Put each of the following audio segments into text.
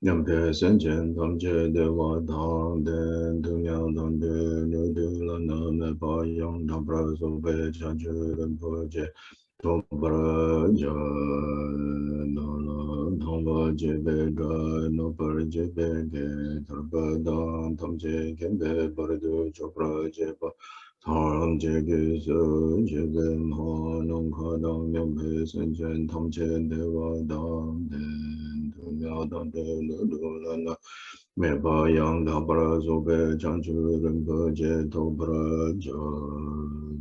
Nyampe senchen tamche dewa tang den tungyang tang de nyo de la na me pa yang tang pra so pe chan chu ren po che to pra ja na la tang pa che pe ga no par che pe ke tar pa dang tam che ken pe par du cho pra che pa tham che ke so che pe ma nong ka dang nyampe senchen tamche dewa tang den tungyang tang de me ba yang da bra zo be chang chu ren bo je to bra jo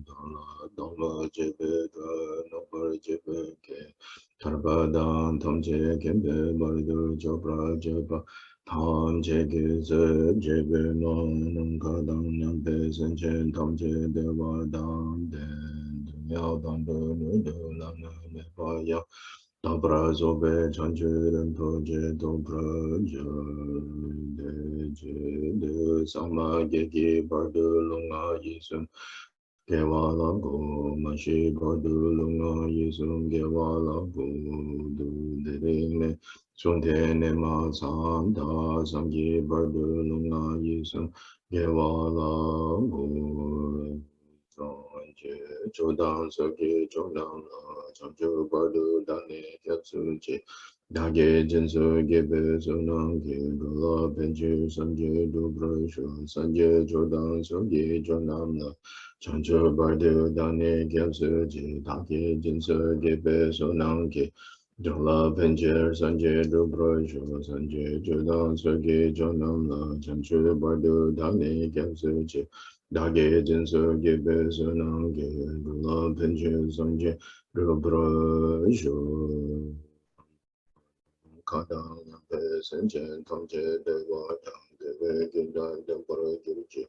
da la dong la je be ga no bra je be ke tar ba dan tam je ken be ba do jo bra je ba tam je ge ze je be no nong ka dang nyam be sen chen tam je de wa dang de yao dang de nu de la na me ba yang Dobra zobe chanchuren proje dobra je de sama gegi bardu lunga yisum gewa lagu mashi bardu lunga yisum gewa lagu du de rinne sunte ne ma sam da samgi bardu lunga yisum gewa lagu Chodang Saki Chodang Chanchu Bardu Dani Kyatsuchi Dage Jinsu Gebe Sunang Ki Gula Penchu Sanje Dubrashu Sanje Chodang Saki Chodang Chanchu Bardu Dani Kyatsuchi Dage Jinsu Gebe Sunang Ki Jola Pencher Sanje Dubrashu Sanje Chodang Saki Chodang Chanchu Bardu Dani Kyatsuchi Dage jinsu gebe sunang ge gula penche sangje rubra shu kadang nampe senchen tangche dewa dang dewe gyudan dempara gyurji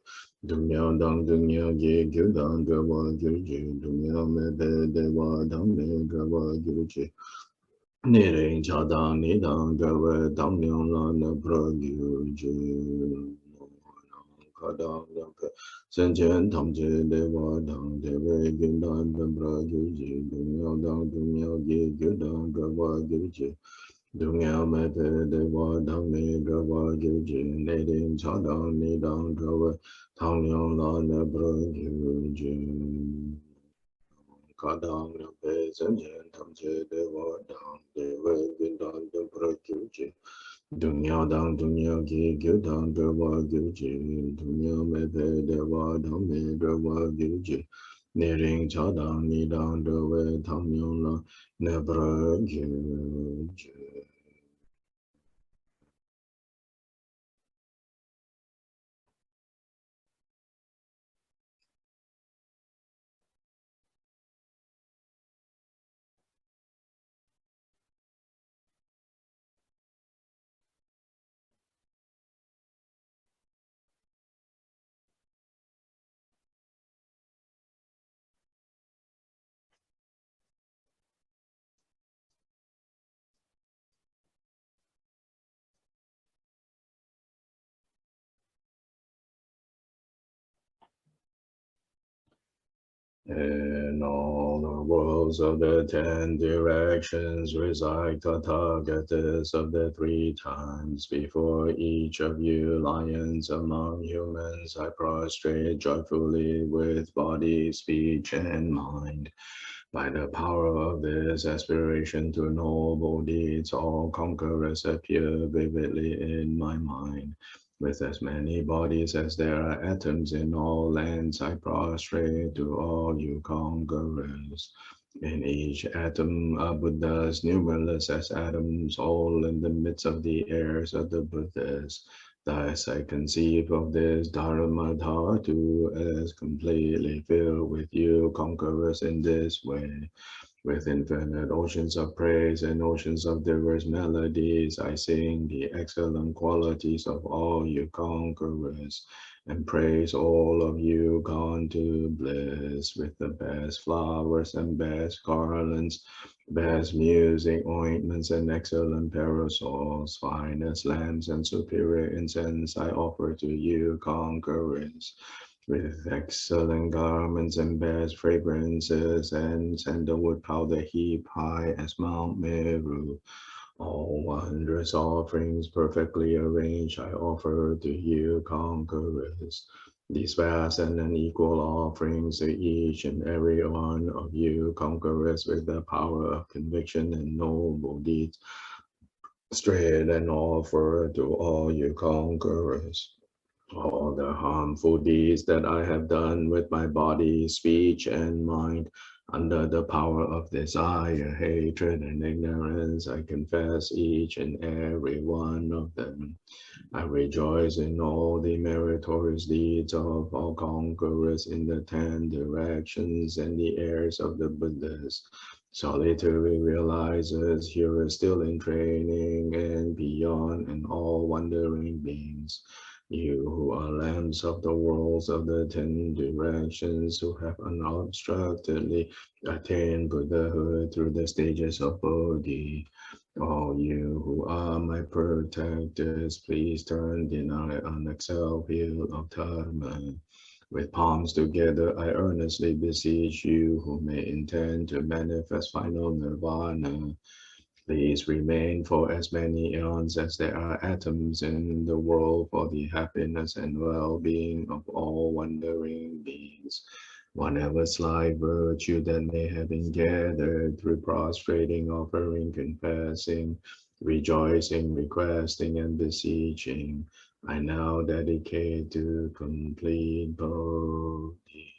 dunya dang dunya ge gyudan dewa gyurji dunya me de dewa dang me dewa gyurji niring chadang nidang dewe dang nyang la nebra gyurji Kadang Yampe Senchen Tamche Deva Dang Deve Gindan Dambra Gyurji Dunya Dang Dunya Gi Gyudang Gava Gyurji Dunya Mepe Deva Dang Me Gava Gyurji Nedin Chadang Nidang Gava Tang Yang La Nebra Gyurji Kadang Yampe Senchen Tamche Deva Dang Deve Gindan Dambra Gyurji Dunya dang dunya ki gyu dang dewa gyu ji, dunya me pe dewa dang me dewa gyu ji, ni ring cha dang ni dang dewa tam yung la ne bra gyu ji. In all the worlds of the 10 directions reside Tathagatas of the 3 times. Before each of you, lions among humans, I prostrate joyfully with body, speech, and mind. By the power of this aspiration to noble deeds, all conquerors appear vividly in my mind. With as many bodies as there are atoms in all lands, I prostrate to all you conquerors. In each atom are Buddhas, numberless as atoms, all in the midst of the heirs of the Buddhas. Thus I conceive of this Dharma Dhatu as completely filled with you conquerors in this way. With infinite oceans of praise and oceans of diverse melodies, I sing the excellent qualities of all you conquerors. and praise all of you gone to bliss with the best flowers and best garlands, best music, ointments, and excellent parasols, finest lamps and superior incense I offer to you, conquerors. With excellent garments and best fragrances and sandalwood powder heap high as Mount Meru. All wondrous offerings perfectly arranged I offer to you, conquerors. These vast and unequal offerings to each and every one of you, conquerors, with the power of conviction and noble deeds, straight and offer to all you conquerors. All the harmful deeds that I have done with my body, speech, and mind, under the power of desire, hatred, and ignorance, I confess each and every one of them. I rejoice in all the meritorious deeds of all conquerors in the 10 directions and the heirs of the Buddhas. Solitary realizers, hearers still in training, and beyond, and all wandering beings. You who are lamps of the worlds of the 10 directions, who have unobstructedly attained Buddhahood through the stages of Bodhi. All you who are my protectors, please turn the unexhaled wheel of Dharma. With palms together, I earnestly beseech you who may intend to manifest final nirvana. Please remain for as many eons as there are atoms in the world for the happiness and well-being of all wandering beings. Whatever slight virtue that may have been gathered through prostrating, offering, confessing, rejoicing, requesting, and beseeching, I now dedicate to complete Bodhi.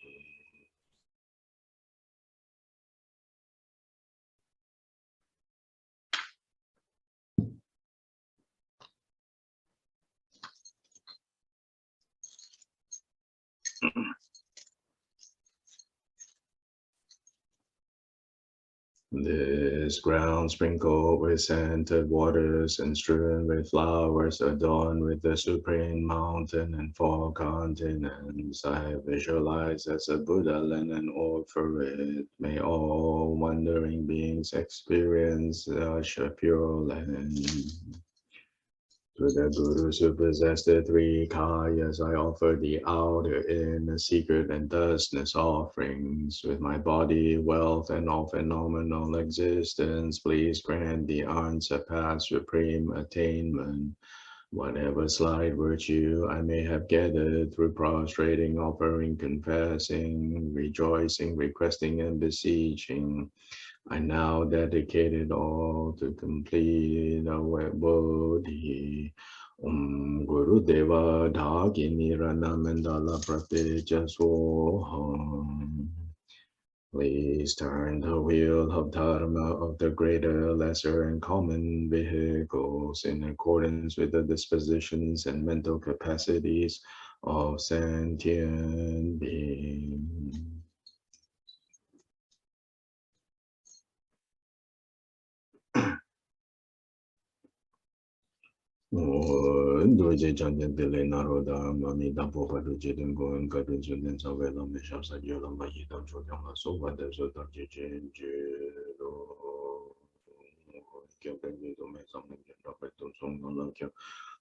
This ground sprinkled with scented waters and strewn with flowers, adorned with the supreme mountain and 4 continents, I visualize as a Buddha land and offer it. May all wandering beings experience such a pure land. To the Gurus who possess the 3 kayas, I offer the outer, inner, secret, and thusness offerings. With my body, wealth, and all phenomenal existence, please grant the unsurpassed supreme attainment. Whatever slight virtue I may have gathered through prostrating, offering, confessing, rejoicing, requesting, and beseeching, I now dedicate it all to complete our Bodhi. Guru Deva Dhagini Ranamandala Prateja Soham. Please turn the wheel of Dharma of the greater, lesser, and common vehicles in accordance with the dispositions and mental capacities of sentient beings. Doje Janjan Dele Naroda, Mami Dampo Padu Jedin Goen Gadun Jundin Savela Meshasa Yola Mayidam Jodama Soba Desota Jejen Jero Kyokan to make something to Song Lakyo.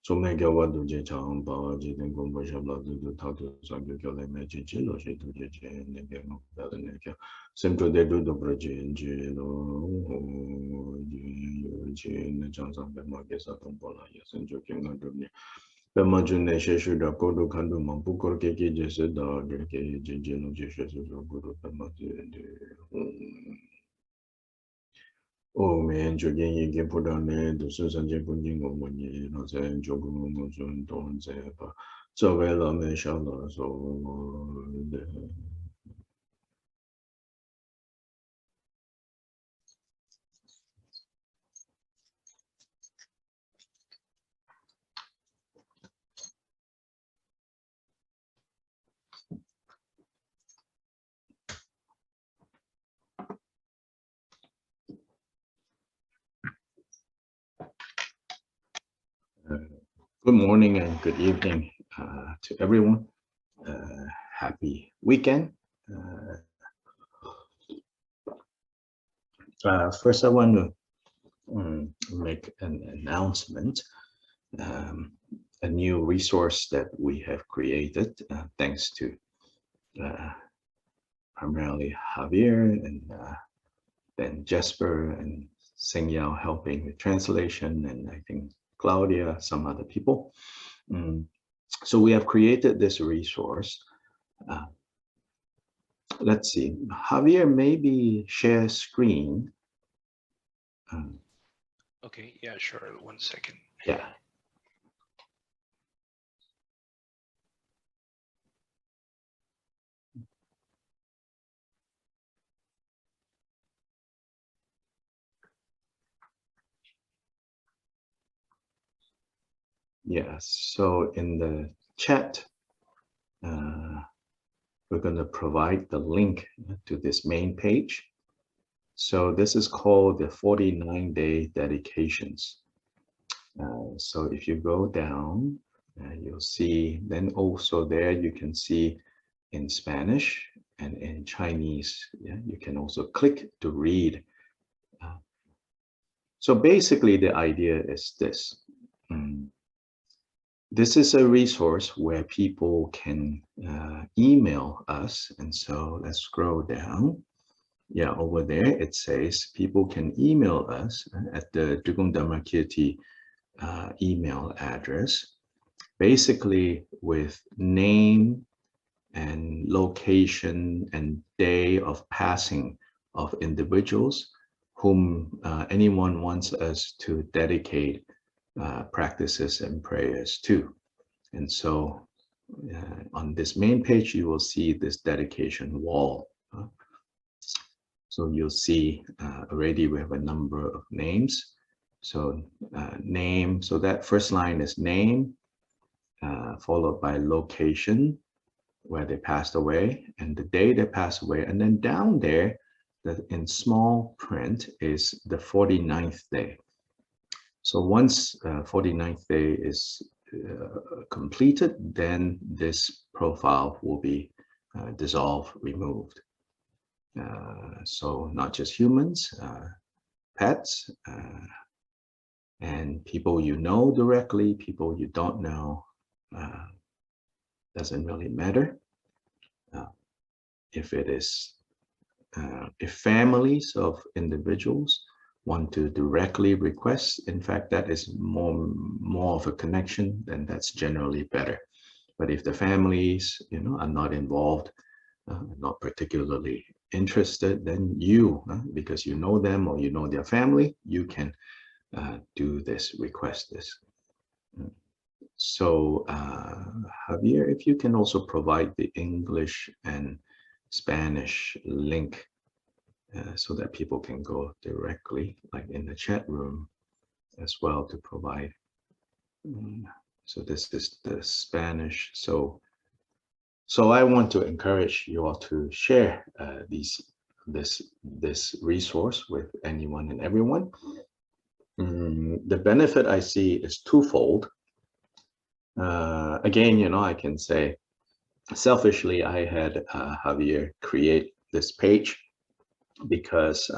So make a what do Jecham Ba Jidin Gomba Shabla to talk to Sankyole Magic Chilo, she to Jejen, and the game of Dalaneka. Sempre de do do Brajin Jelo, Jin, Johnson, Bemakis, Atombola, yes, and joking under me. Bemajune Sheshuda Kodo Kandu Mampukor Keki Jeseda, Geke, Jino Jeshes, Guru Bemajin. Oh man, jogging you can put on it, the Susan Japunjing of one year, no saying Jogun, no soon, don't say, so well, I may shall so. Good morning and good evening to everyone. happy weekend. First, I want to make an announcement. A new resource that we have created, thanks to primarily Javier and then Jesper and Sing Yao helping with translation, and I think Claudia, some other people. So we have created this resource. Let's see, Javier, maybe share screen. Okay, yeah, sure. 1 second. Yeah. Yeah, so in the chat, we're going to provide the link to this main page. So this is called the 49-day dedications. So if you go down, you'll see, then also there you can see in Spanish and in Chinese. Yeah, you can also click to read. So basically the idea is this. This is a resource where people can email us. And so let's scroll down. Yeah, over there it says people can email us at the Dugong Dharma Kirti email address, basically with name and location and day of passing of individuals whom anyone wants us to dedicate practices and prayers to. And so on this main page, you will see this dedication wall. So you'll see already we have a number of names. So name, so that first line is name, followed by location, where they passed away, and the day they passed away. And then down there, that in small print is the 49th day. So once 49th day is completed, then this profile will be dissolved, removed. So not just humans, pets, and people you know directly, people you don't know, doesn't really matter. If it is, if families of individuals want to directly request, in fact, that is more of a connection, then that's generally better. But if the families, are not involved, not particularly interested, then you, because you know them or you know their family, you can do this, request this. So Javier, if you can also provide the English and Spanish link so that people can go directly, like in the chat room as well, to provide. So this is the Spanish. So I want to encourage you all to share this resource with anyone and everyone. The benefit I see is twofold. Again, I can say selfishly, I had Javier create this page because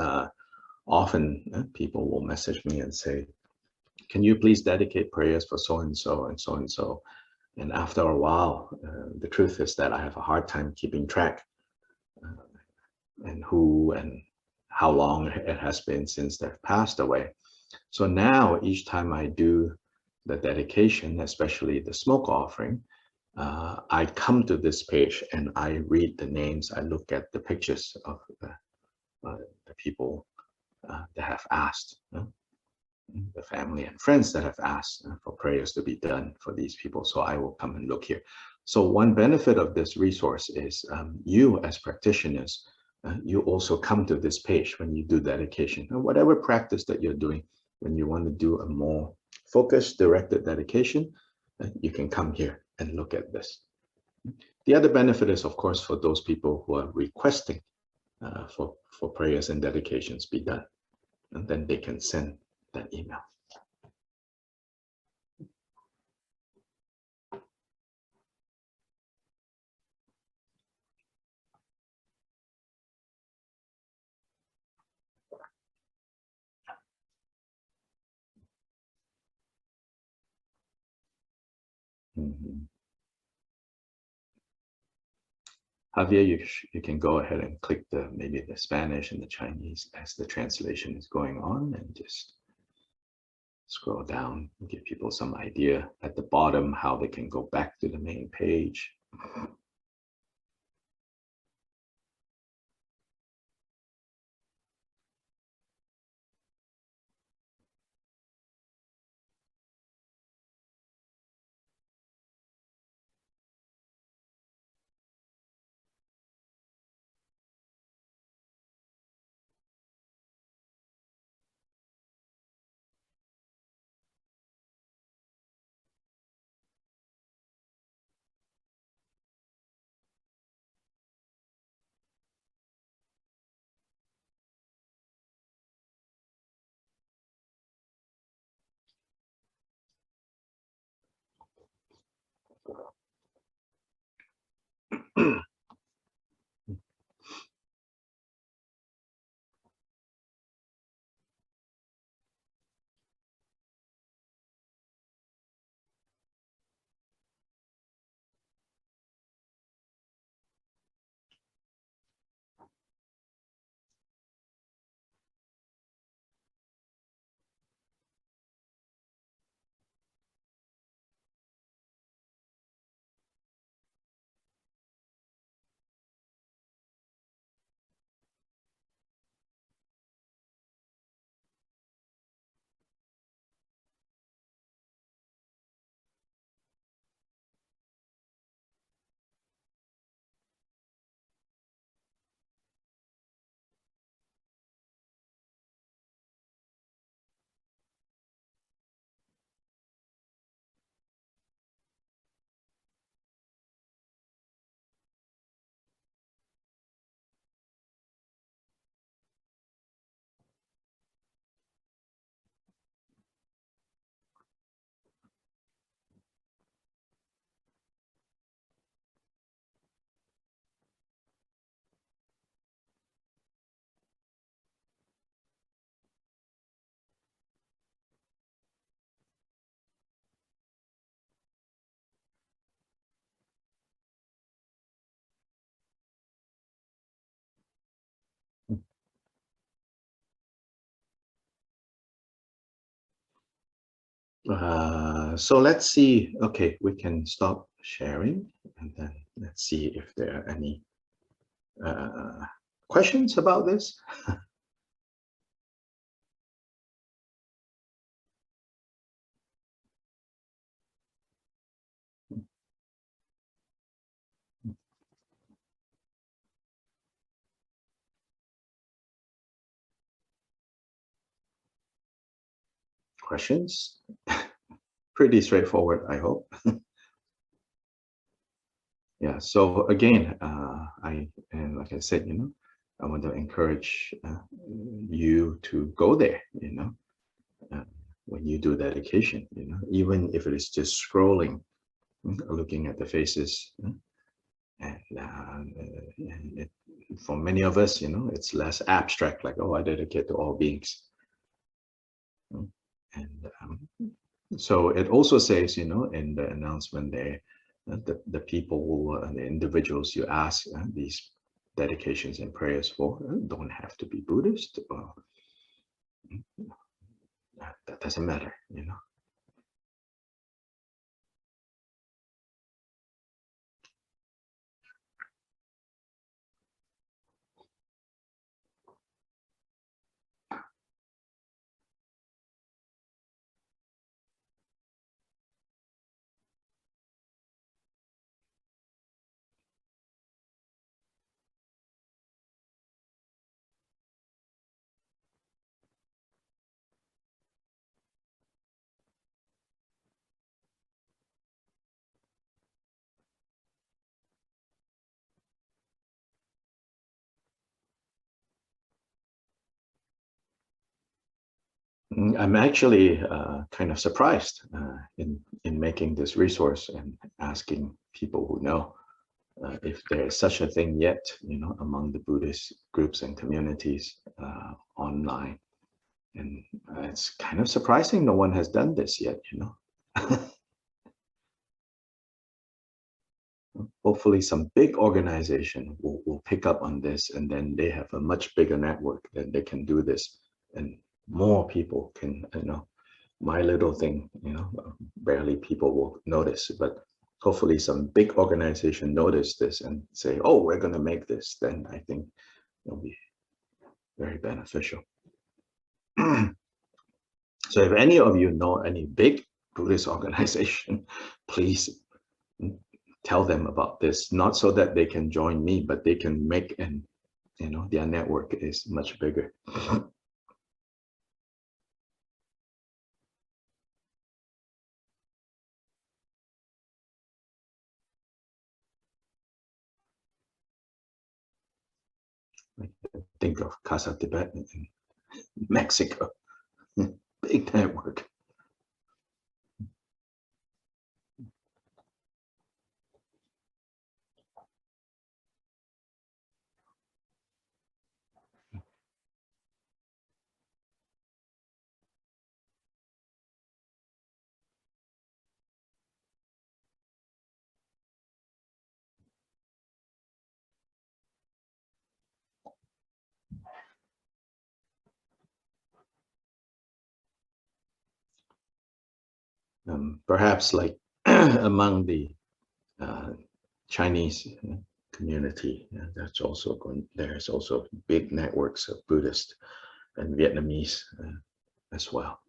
often people will message me and say, can you please dedicate prayers for so-and-so and so-and-so? And after a while, the truth is that I have a hard time keeping track and who and how long it has been since they've passed away. So now each time I do the dedication, especially the smoke offering, I come to this page and I read the names. I look at the pictures of the people that have asked, the family and friends that have asked for prayers to be done for these people. So I will come and look here. So one benefit of this resource is you as practitioners, you also come to this page when you do dedication. And whatever practice that you're doing, when you want to do a more focused, directed dedication, you can come here and look at this. The other benefit is, of course, for those people who are requesting for prayers and dedications be done, and then they can send that email. Mhm. Javier, you can go ahead and click maybe the Spanish and the Chinese as the translation is going on, and just scroll down and give people some idea at the bottom how they can go back to the main page. So let's see. Okay, we can stop sharing, and then let's see if there are any questions about this. Questions? Pretty straightforward, I hope. Yeah, so again, and like I said, I want to encourage you to go there, uh, when you do dedication, even if it is just scrolling, looking at the faces, and for many of us, it's less abstract, like, oh, I dedicate to all beings. And so it also says, in the announcement there, the people who, the individuals you ask these dedications and prayers for don't have to be Buddhist. Or, that doesn't matter, I'm actually kind of surprised in making this resource and asking people who know if there is such a thing yet, among the Buddhist groups and communities online. And it's kind of surprising no one has done this yet, hopefully some big organization will pick up on this, and then they have a much bigger network that they can do this, and more people can, my little thing, barely people will notice, but hopefully some big organization notice this and say, oh, we're going to make this, then I think it'll be very beneficial. So if any of you know any big Buddhist organization, please tell them about this, not so that they can join me, but they can make, and their network is much bigger. Think of Casa Tibet in Mexico, big network. Perhaps like among the Chinese community, there's also big networks of Buddhist and Vietnamese as well.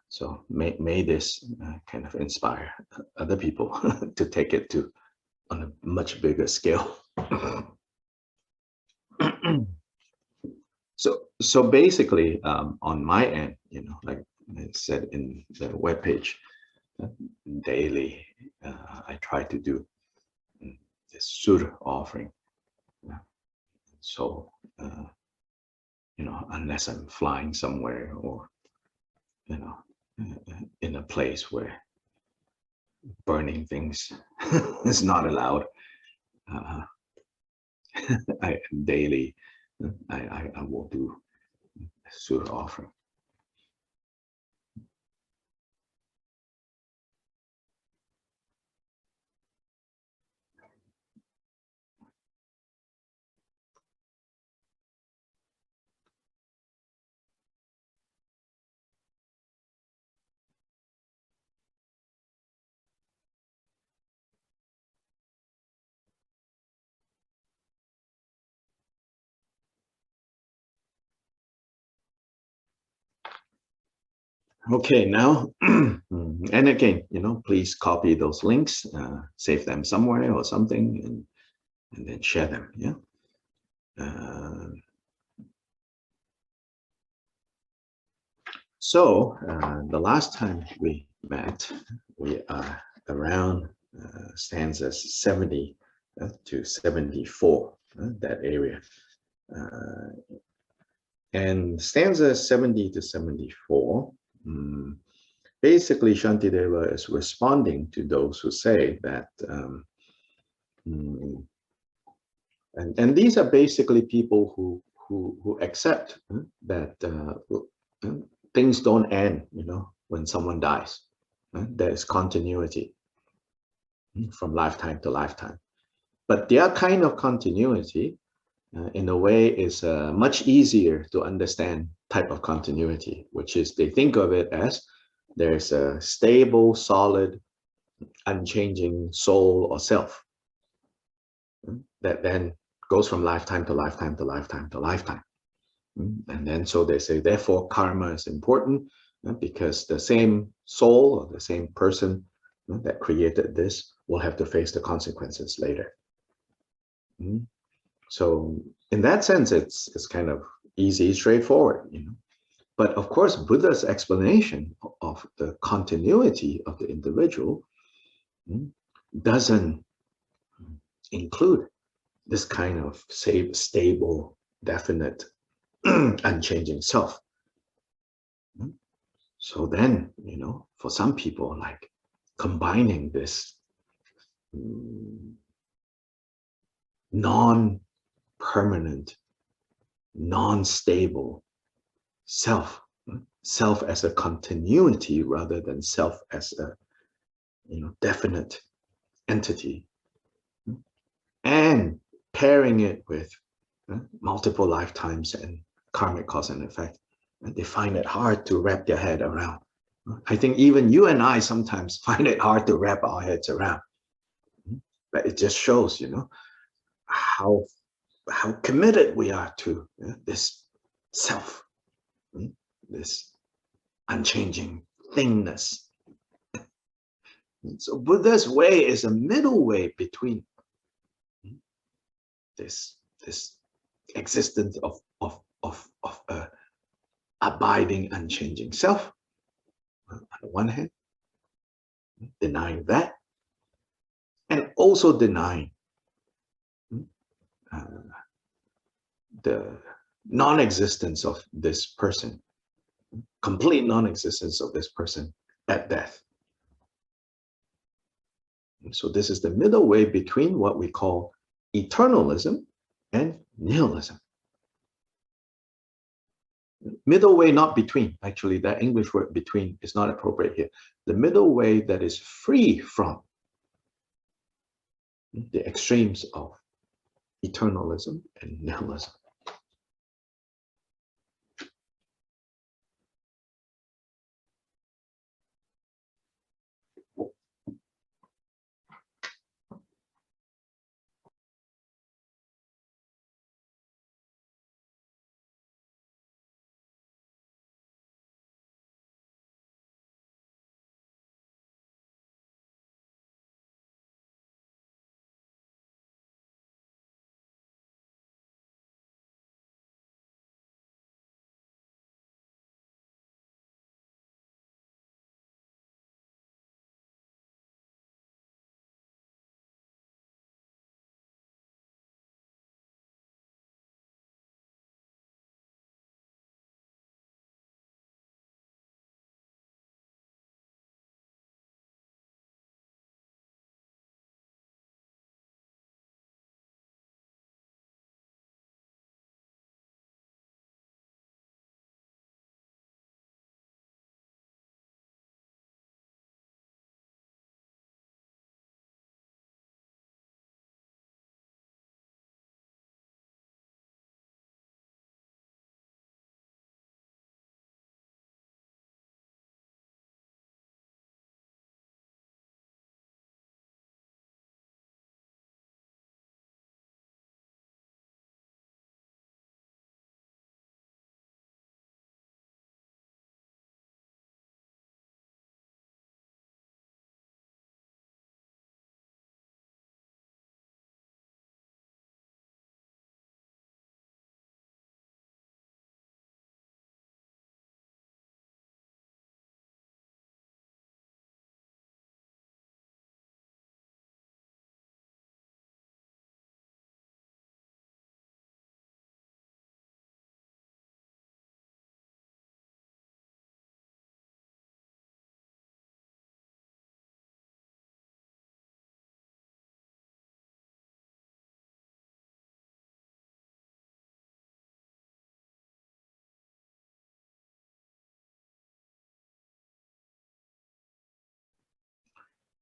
So may this kind of inspire other people to take it to on a much bigger scale. So basically, on my end, like I said in the webpage, daily, I try to do this Sur offering. So, unless I'm flying somewhere or, in a place where burning things is not allowed, I daily, I will do Sur offering. Okay, now, and again, please copy those links, save them somewhere or something, and then share them. Yeah. So the last time we met, we are around stanzas 70 to 74, that area. And stanzas 70 to 74, basically Shantideva is responding to those who say that, and these are basically people who accept that things don't end, when someone dies. There is continuity from lifetime to lifetime. But their kind of continuity, in a way, is much easier to understand type of continuity, which is they think of it as there's a stable, solid, unchanging soul or self that then goes from lifetime to lifetime to lifetime to lifetime. And then so they say, therefore, karma is important because the same soul or the same person that created this will have to face the consequences later. So in that sense, it's kind of easy, straightforward, But of course, Buddha's explanation of the continuity of the individual doesn't include this kind of stable, definite, unchanging self. So then, for some people, like combining this non-permanent, non-stable self as a continuity rather than self as a definite entity, and pairing it with multiple lifetimes and karmic cause and effect. And they find it hard to wrap their head around. I think even you and I sometimes find it hard to wrap our heads around. But it just shows, how committed we are to this self, this unchanging thingness. So Buddha's way is a middle way between this existence of abiding, unchanging self, on the one hand, denying that, and also denying the non-existence of this person, complete non-existence of this person at death. So this is the middle way between what we call eternalism and nihilism. Middle way, not between. Actually, that English word between is not appropriate here. The middle way that is free from the extremes of eternalism and nihilism.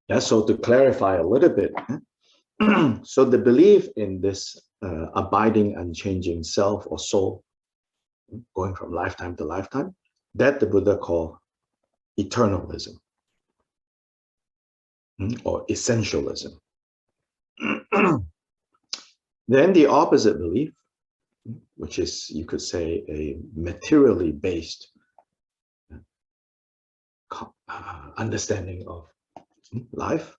Yeah, so to clarify a little bit, so the belief in this abiding, unchanging self or soul, going from lifetime to lifetime, that the Buddha called eternalism or essentialism. Then the opposite belief, which is, you could say, a materially based understanding of life,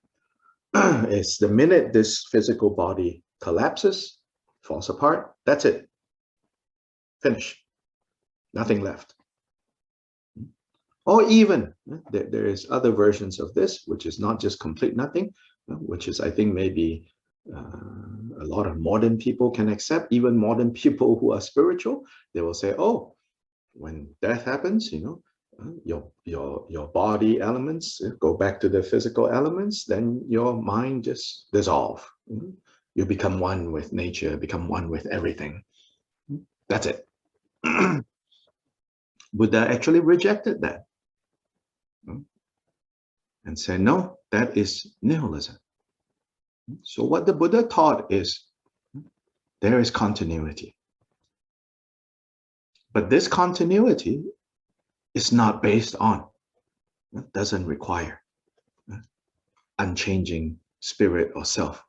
is the minute this physical body collapses, falls apart, that's it. Finish. Nothing left. Or even, there is other versions of this, which is not just complete nothing, which is, I think, maybe a lot of modern people can accept. Even modern people who are spiritual, they will say, oh, when death happens, your body elements go back to the physical elements, then your mind just dissolve. You become one with nature, become one with everything. That's it. Buddha actually rejected that and said, no, that is nihilism. So what the Buddha taught is there is continuity. But this continuity is not based on, doesn't require unchanging spirit or self.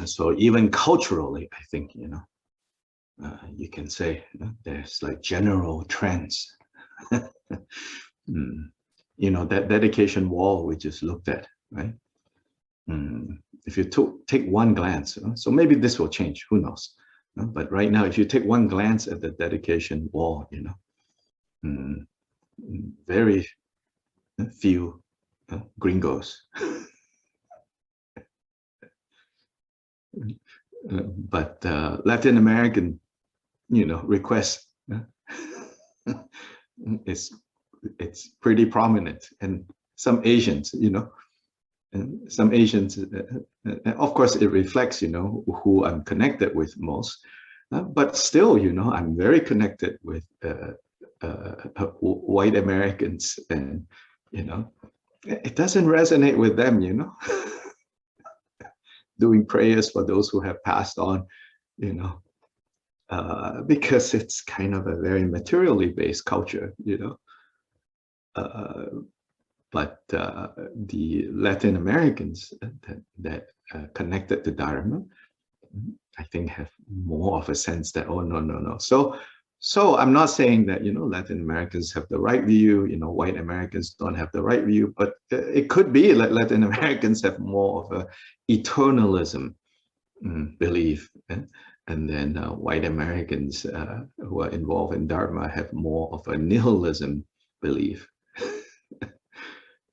So even culturally, I think, you can say there's like general trends. That dedication wall we just looked at, right? If you take one glance, so maybe this will change, who knows? But right now, if you take one glance at the dedication wall, very few gringos. But Latin American, request it's pretty prominent, and some Asians, and some Asians, of course, it reflects, who I'm connected with most. But still, I'm very connected with white Americans, and it doesn't resonate with them, doing prayers for those who have passed on, because it's kind of a very materially based culture, but the Latin Americans that connected to Dharma, I think, have more of a sense that, oh, no. So I'm not saying that, Latin Americans have the right view, white Americans don't have the right view, but it could be that Latin Americans have more of a eternalism belief. And then white Americans who are involved in Dharma have more of a nihilism belief.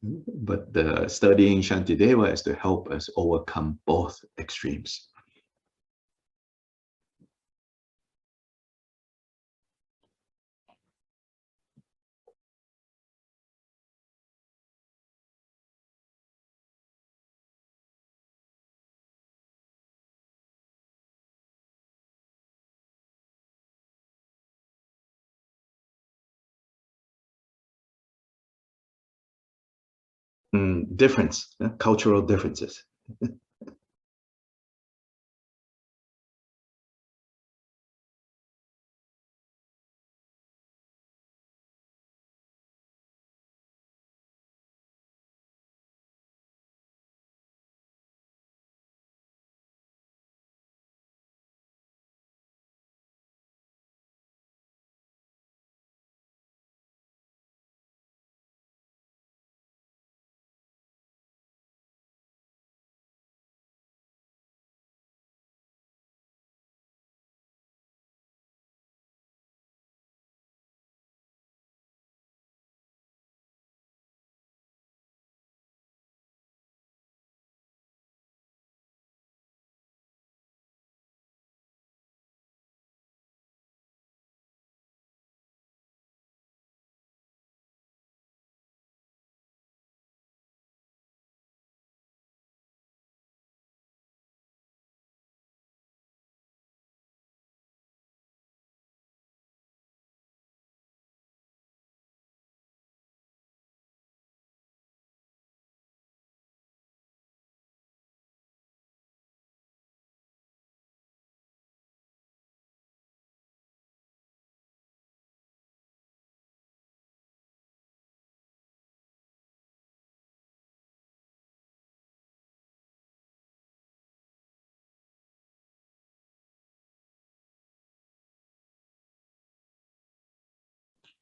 But studying Shantideva is to help us overcome both extremes. Difference, cultural differences.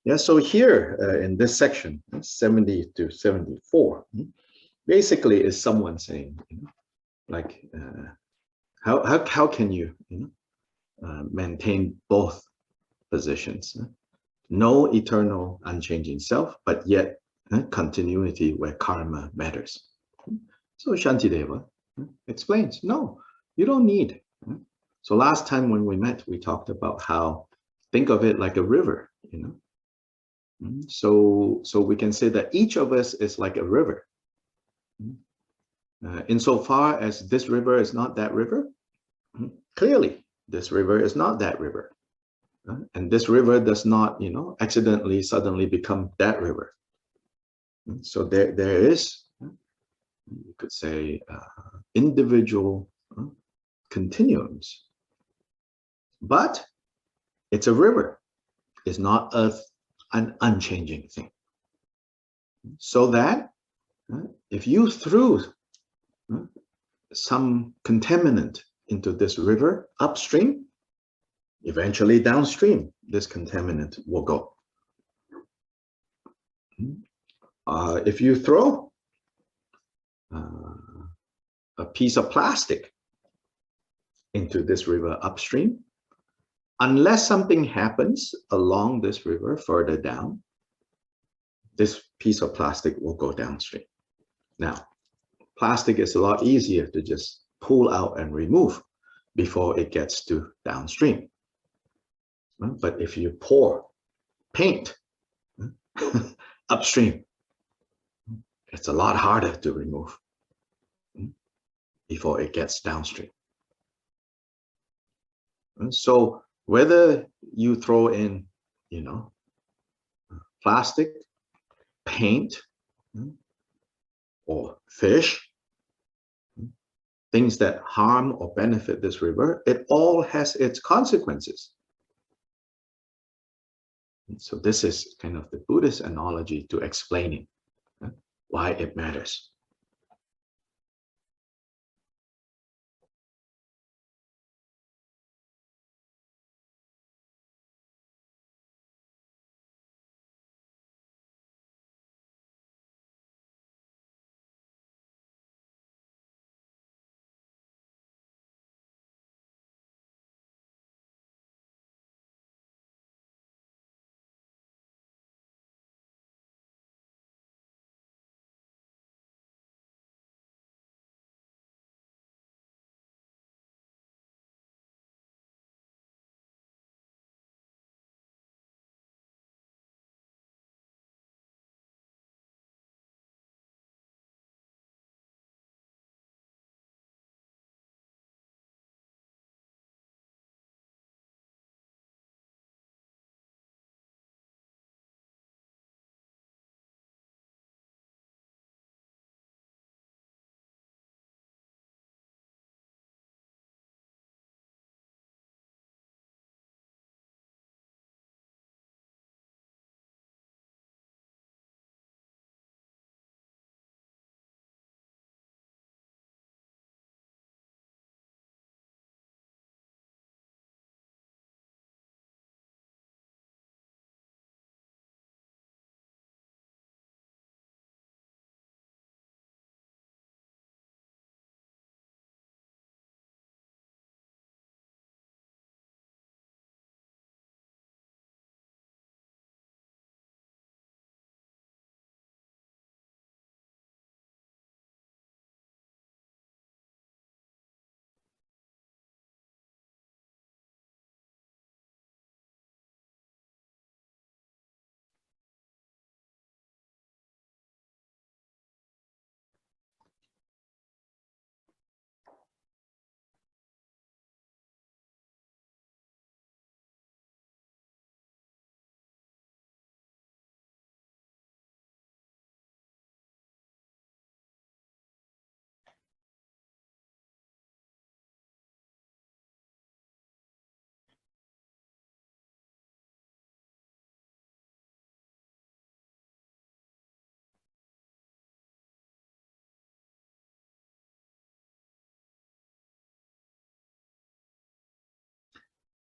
Yeah, so here in this section, 70 to 74, basically is someone saying, like, how can you, maintain both positions? No eternal unchanging self, but yet continuity where karma matters. So Shantideva explains, no, you don't need. So last time when we met, we talked about how, think of it like a river, So we can say that each of us is like a river. Insofar as this river is not that river, clearly this river is not that river. And this river does not, accidentally suddenly become that river. So there is, you could say, individual continuums. But it's a river. It's not an unchanging thing. So that if you threw some contaminant into this river upstream, eventually downstream, this contaminant will go. If you throw a piece of plastic into this river upstream, unless something happens along this river further down, this piece of plastic will go downstream. Now, plastic is a lot easier to just pull out and remove before it gets to downstream. But if you pour paint upstream, it's a lot harder to remove before it gets downstream. So whether you throw in, plastic, paint, or fish, things that harm or benefit this river, it all has its consequences. So this is kind of the Buddhist analogy to explaining why it matters.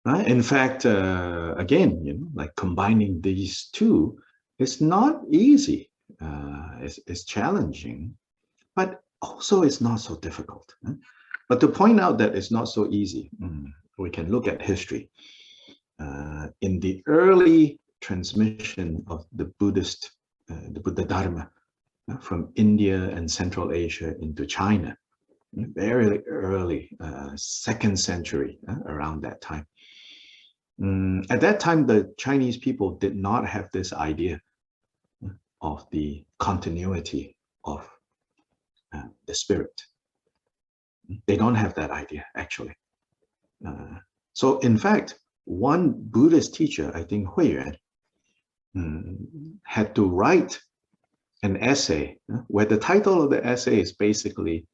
right? In fact, again, like combining these two is not easy. It's challenging, but also it's not so difficult. But to point out that it's not so easy, we can look at history. In the early transmission of the Buddha Dharma from India and Central Asia into China, very early, 2nd century, around that time. At that time, the Chinese people did not have this idea of the continuity of the spirit. They don't have that idea, actually. So in fact, one Buddhist teacher, I think Huiyuan, had to write an essay where the title of the essay is basically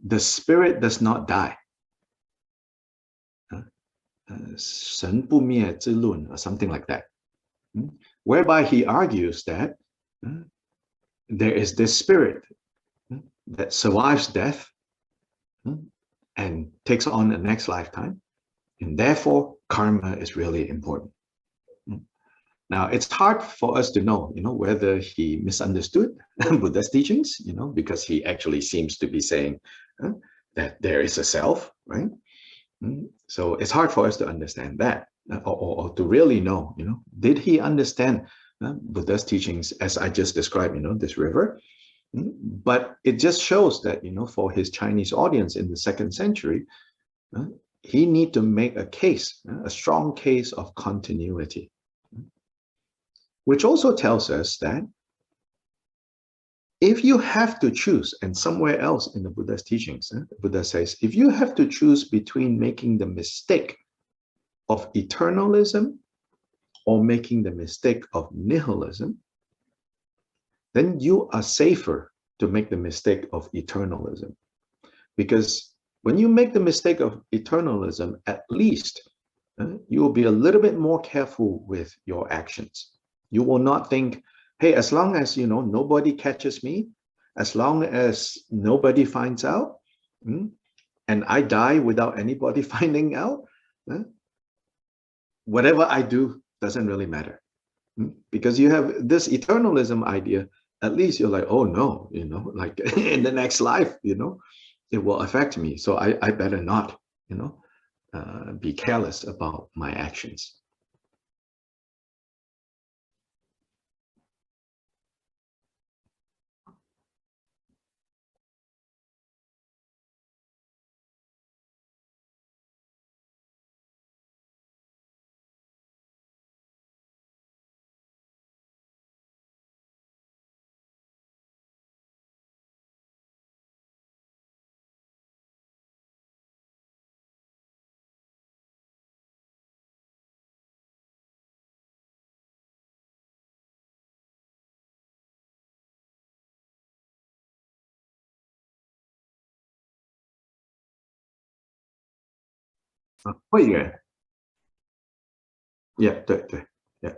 "The Spirit Does Not Die," 神不灭之论, or something like that, whereby he argues that there is this spirit that survives death and takes on the next lifetime, and therefore karma is really important. Now, it's hard for us to know, whether he misunderstood Buddha's teachings, because he actually seems to be saying that there is a self, right? So it's hard for us to understand that, or to really know, did he understand Buddha's teachings as I just described, this river? But it just shows that, for his Chinese audience in the 2nd century, he need to make a case, a strong case of continuity, which also tells us that if you have to choose, and somewhere else in the Buddha's teachings, Buddha says, if you have to choose between making the mistake of eternalism or making the mistake of nihilism, then you are safer to make the mistake of eternalism. Because when you make the mistake of eternalism, at least you will be a little bit more careful with your actions. You will not think, hey, as long as, nobody catches me, as long as nobody finds out, and I die without anybody finding out, whatever I do doesn't really matter. Because you have this eternalism idea, at least you're like, oh no, like in the next life, it will affect me. So I better not, be careless about my actions. Yeah, 对对 yeah.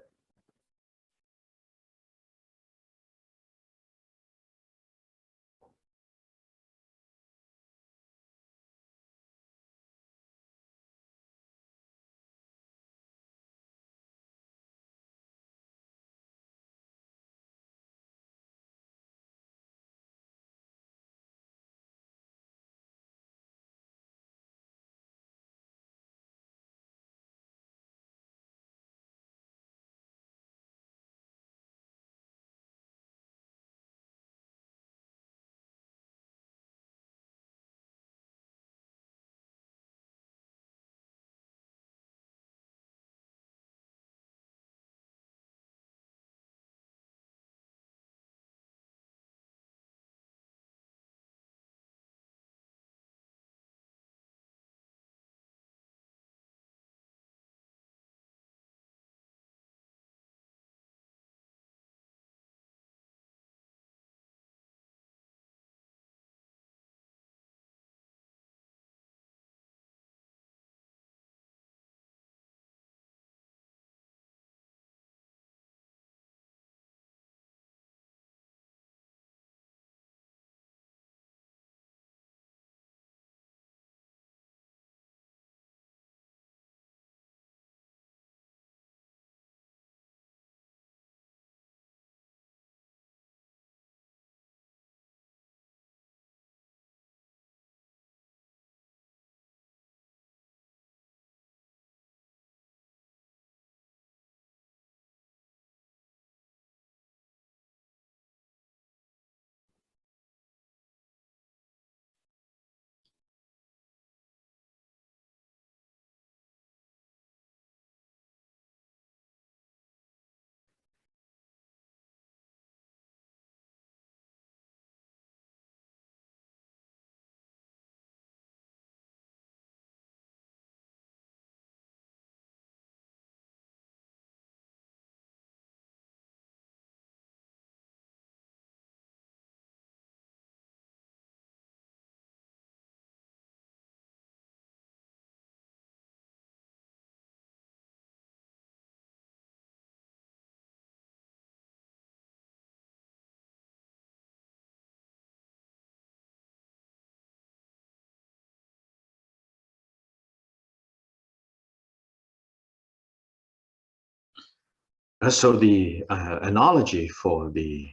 So the analogy for the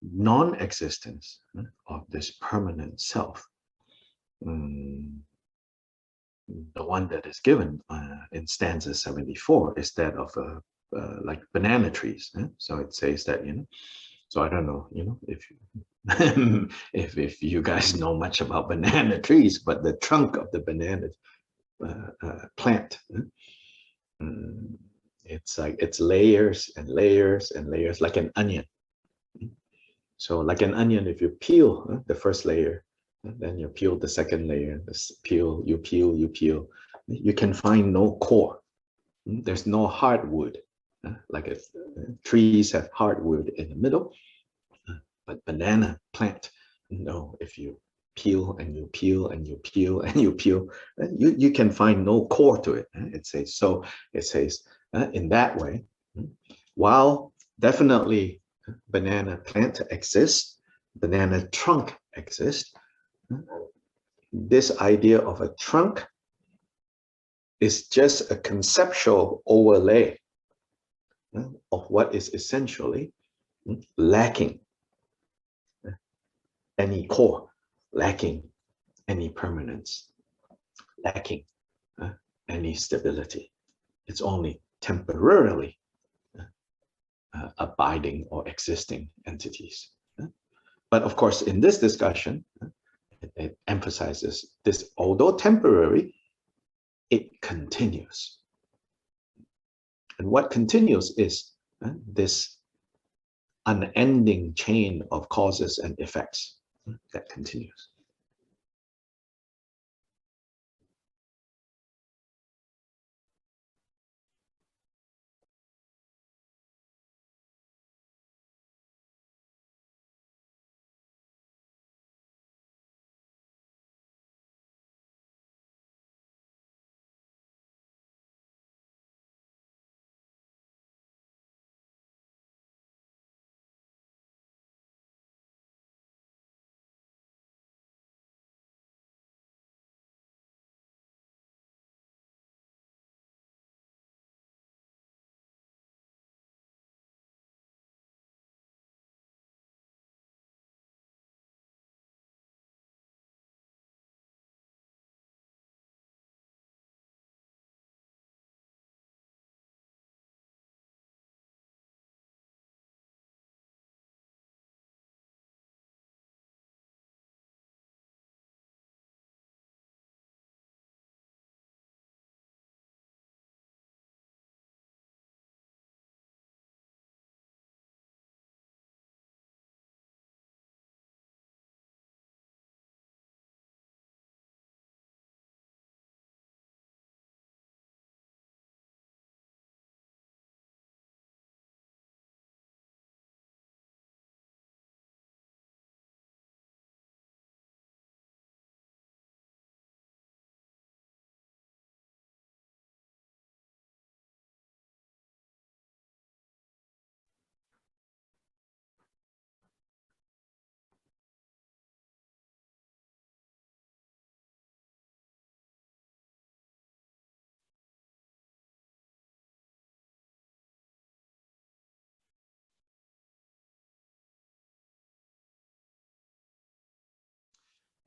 non-existence of this permanent self, the one that is given in stanza 74 is that of like banana trees. So it says that, so I don't know, if if you guys know much about banana trees, but the trunk of the banana plant, it's like it's layers and layers and layers, like an onion. So like an onion, if you peel the first layer, then you peel the second layer, you peel, you can find no core. There's no hardwood. Like trees have hardwood in the middle, but banana plant, no, if you peel and you peel and you peel and you peel, you can find no core to it. It says, so it says in that way, while definitely banana plant exists, banana trunk exists, this idea of a trunk is just a conceptual overlay of what is essentially lacking any core, lacking any permanence, lacking any stability. It's only temporarily abiding or existing entities. But of course, in this discussion, it emphasizes this, although temporary, it continues. And what continues is this unending chain of causes and effects that continues.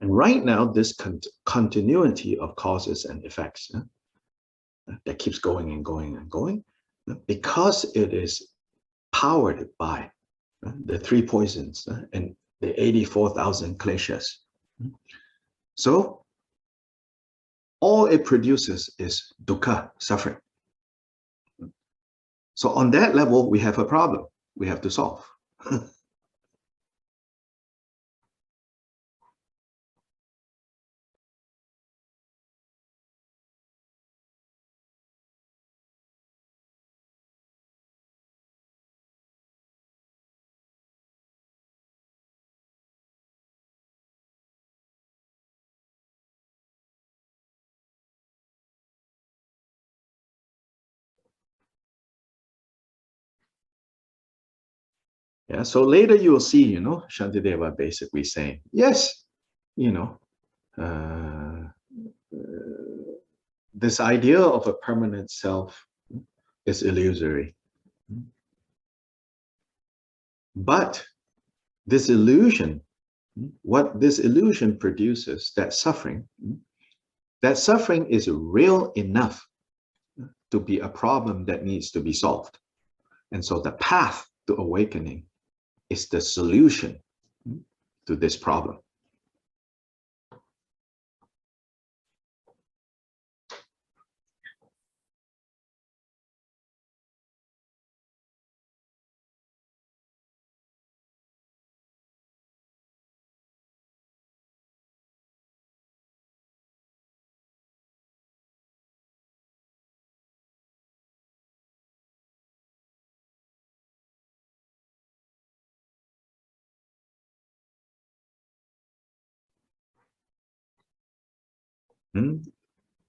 And right now, this continuity of causes and effects that keeps going and going and going, because it is powered by the three poisons and the 84,000 kleshas. So all it produces is dukkha, suffering. So on that level, we have a problem we have to solve. Yeah, so later you will see, Shantideva basically saying, yes, this idea of a permanent self is illusory. But this illusion, what this illusion produces, that suffering is real enough to be a problem that needs to be solved. And so the path to awakening is the solution to this problem.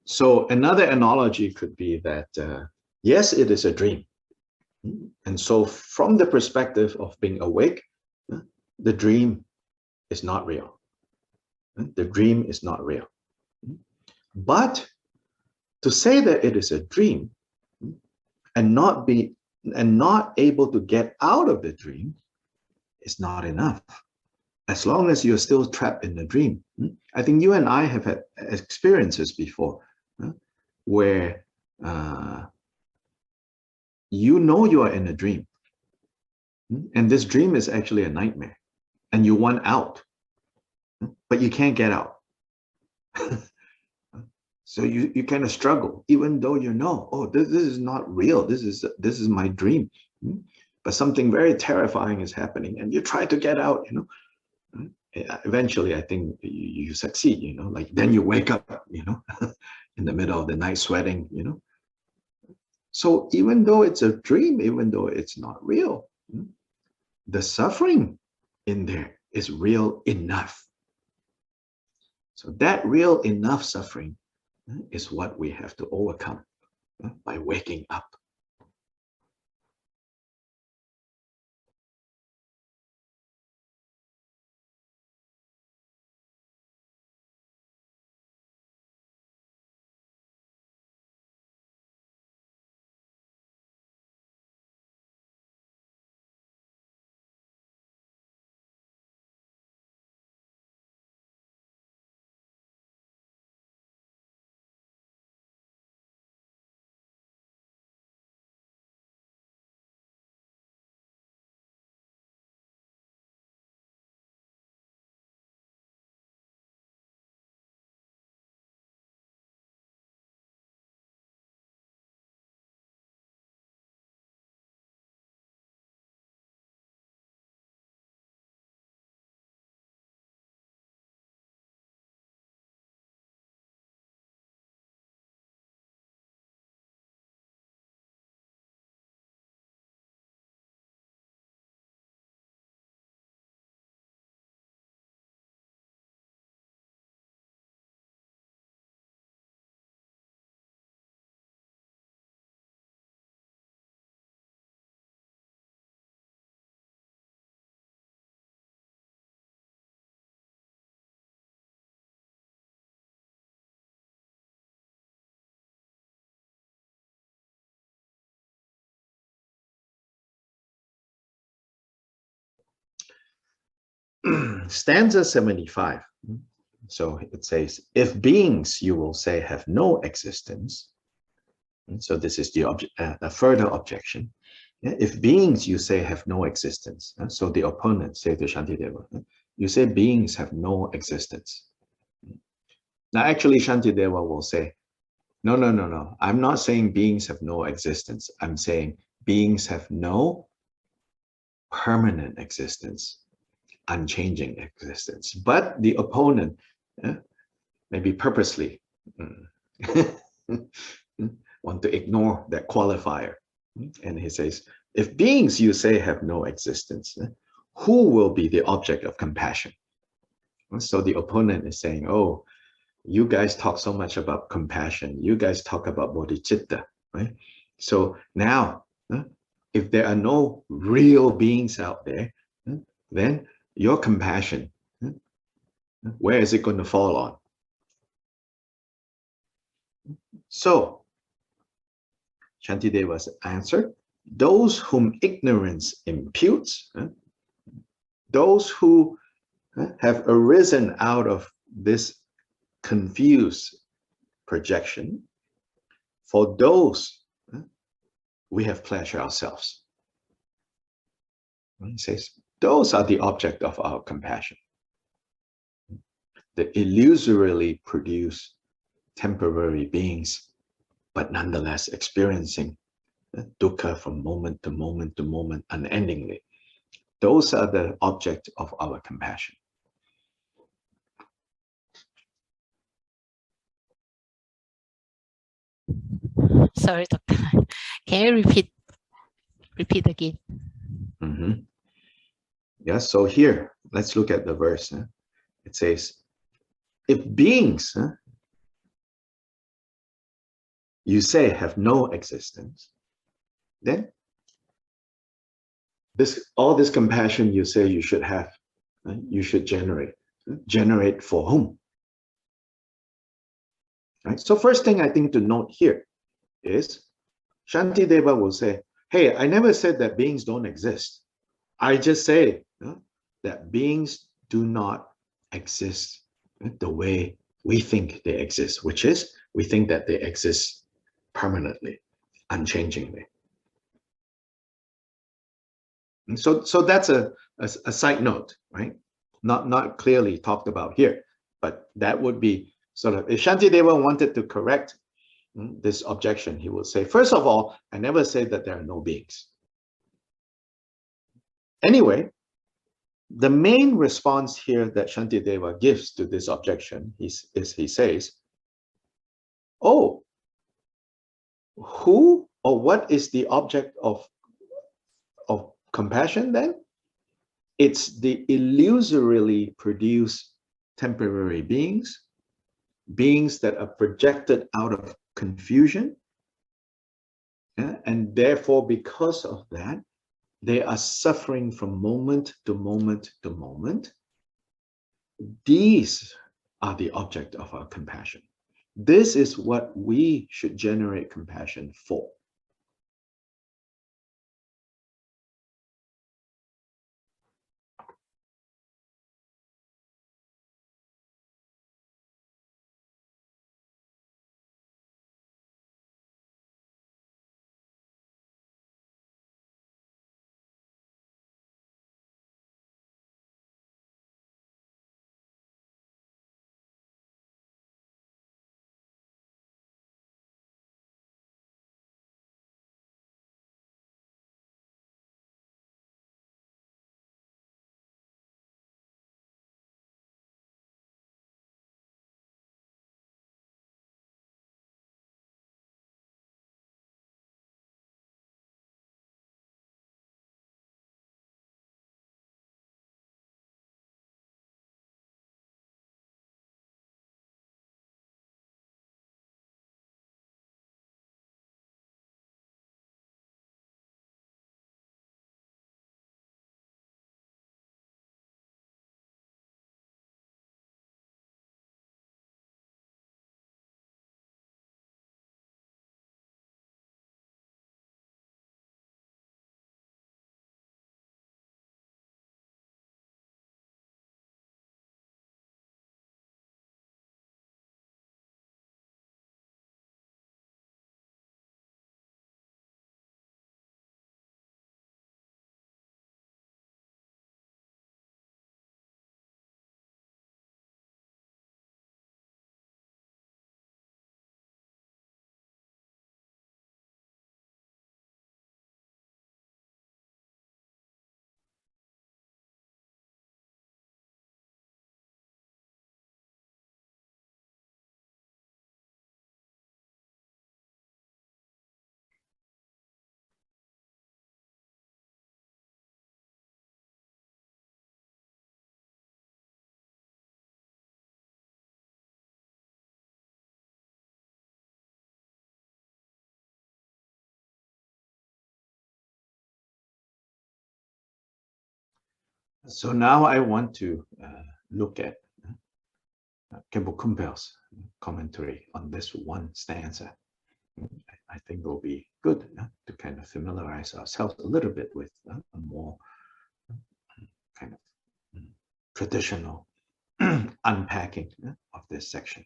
So another analogy could be that, yes, it is a dream. And so from the perspective of being awake, the dream is not real. The dream is not real. But to say that it is a dream and not able to get out of the dream is not enough. As long as you're still trapped in the dream. I think you and I have had experiences before where you know you are in a dream, and this dream is actually a nightmare, and you want out, but you can't get out. So you kind of struggle, even though you know, oh, this is not real. This is my dream, but something very terrifying is happening, and you try to get out. Eventually, I think you succeed. Like then you wake up, in the middle of the night, sweating. So even though it's a dream, even though it's not real, the suffering in there is real enough. So that real enough suffering is what we have to overcome by waking up. Stanza 75. So it says, if beings, you will say, have no existence. So this is a further objection. If beings, you say, have no existence. So the opponent say to Shantideva, you say beings have no existence. Now actually Shantideva will say, no. I'm not saying beings have no existence. I'm saying beings have no permanent existence, unchanging existence. But the opponent, maybe purposely, want to ignore that qualifier. And he says, if beings you say have no existence, who will be the object of compassion? So the opponent is saying, oh, you guys talk so much about compassion. You guys talk about bodhicitta, right? So now, if there are no real beings out there, then your compassion, where is it going to fall on? So, Shantideva's answer, those whom ignorance imputes, those who have arisen out of this confused projection, for those we have pleasure ourselves. He says, those are the object of our compassion. The illusorily produced temporary beings, but nonetheless experiencing dukkha from moment to moment to moment unendingly. Those are the object of our compassion. Sorry, Doctor. Can you repeat again? Yeah, so here, let's look at the verse. It says, if beings, you say, have no existence, then all this compassion you say you should have, you should generate. Generate for whom? Right? So first thing I think to note here is Shantideva will say, hey, I never said that beings don't exist. I just say that beings do not exist the way we think they exist, which is we think that they exist permanently, unchangingly. And so that's a side note, right? Not clearly talked about here, but that would be sort of, if Shantideva wanted to correct this objection, he would say, first of all, I never said that there are no beings. Anyway, the main response here that Shantideva gives to this objection is he says, oh, who or what is the object of compassion then? It's the illusorily produced temporary beings, beings that are projected out of confusion, and therefore because of that, they are suffering from moment to moment to moment. These are the object of our compassion. This is what we should generate compassion for. So now I want to look at Khenpo Kumpel's commentary on this one stanza. I think it will be good to kind of familiarize ourselves a little bit with a more kind of traditional unpacking of this section.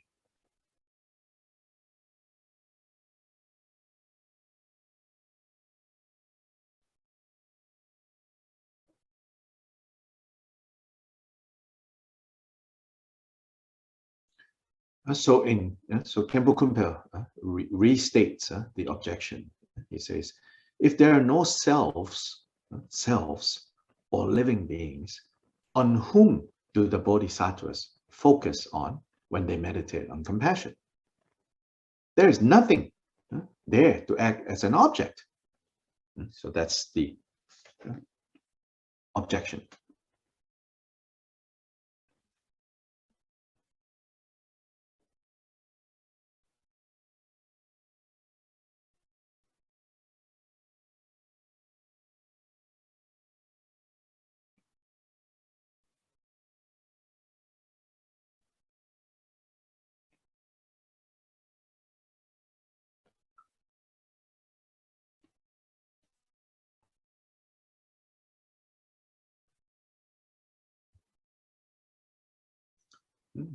So Khenpo Kumpel restates the objection. He says, if there are no selves or living beings, on whom do the bodhisattvas focus on when they meditate on compassion? There is nothing there to act as an object. So that's the objection.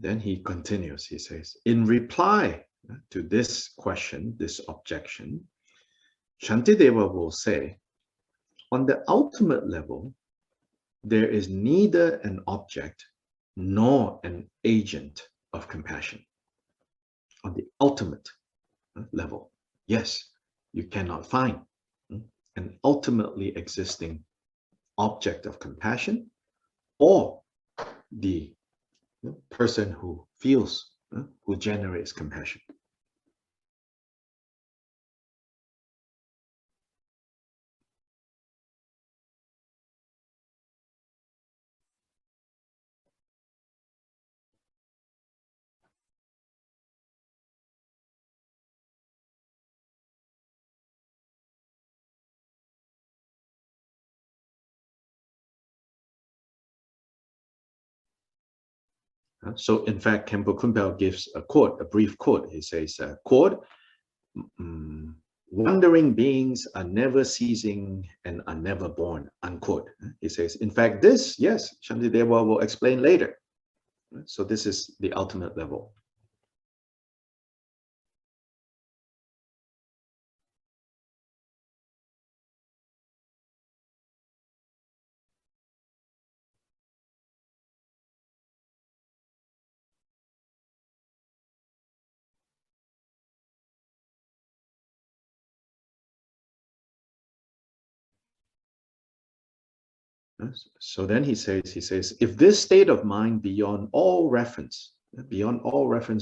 Then he continues, he says, in reply to this question, this objection, Shantideva will say, on the ultimate level, there is neither an object nor an agent of compassion. On the ultimate level, yes, you cannot find an ultimately existing object of compassion or the person who feels, who generates compassion. So in fact, Khenpo Kumpel gives a quote, a brief quote. He says, quote, wandering beings are never ceasing and are never born, unquote. He says, in fact, this, yes, Shantideva will explain later. So this is the ultimate level. So then he says, if this state of mind beyond all reference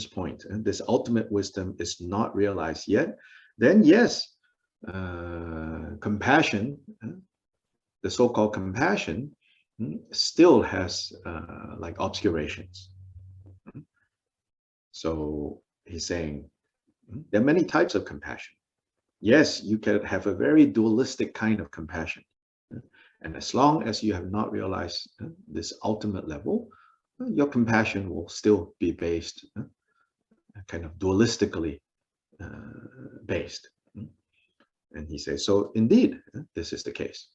point, and this ultimate wisdom is not realized yet, then yes, compassion, the so-called compassion, still has like obscurations. So he's saying there are many types of compassion. Yes, you can have a very dualistic kind of compassion. And as long as you have not realized this ultimate level, your compassion will still be based, kind of dualistically based. And he says, so indeed, this is the case.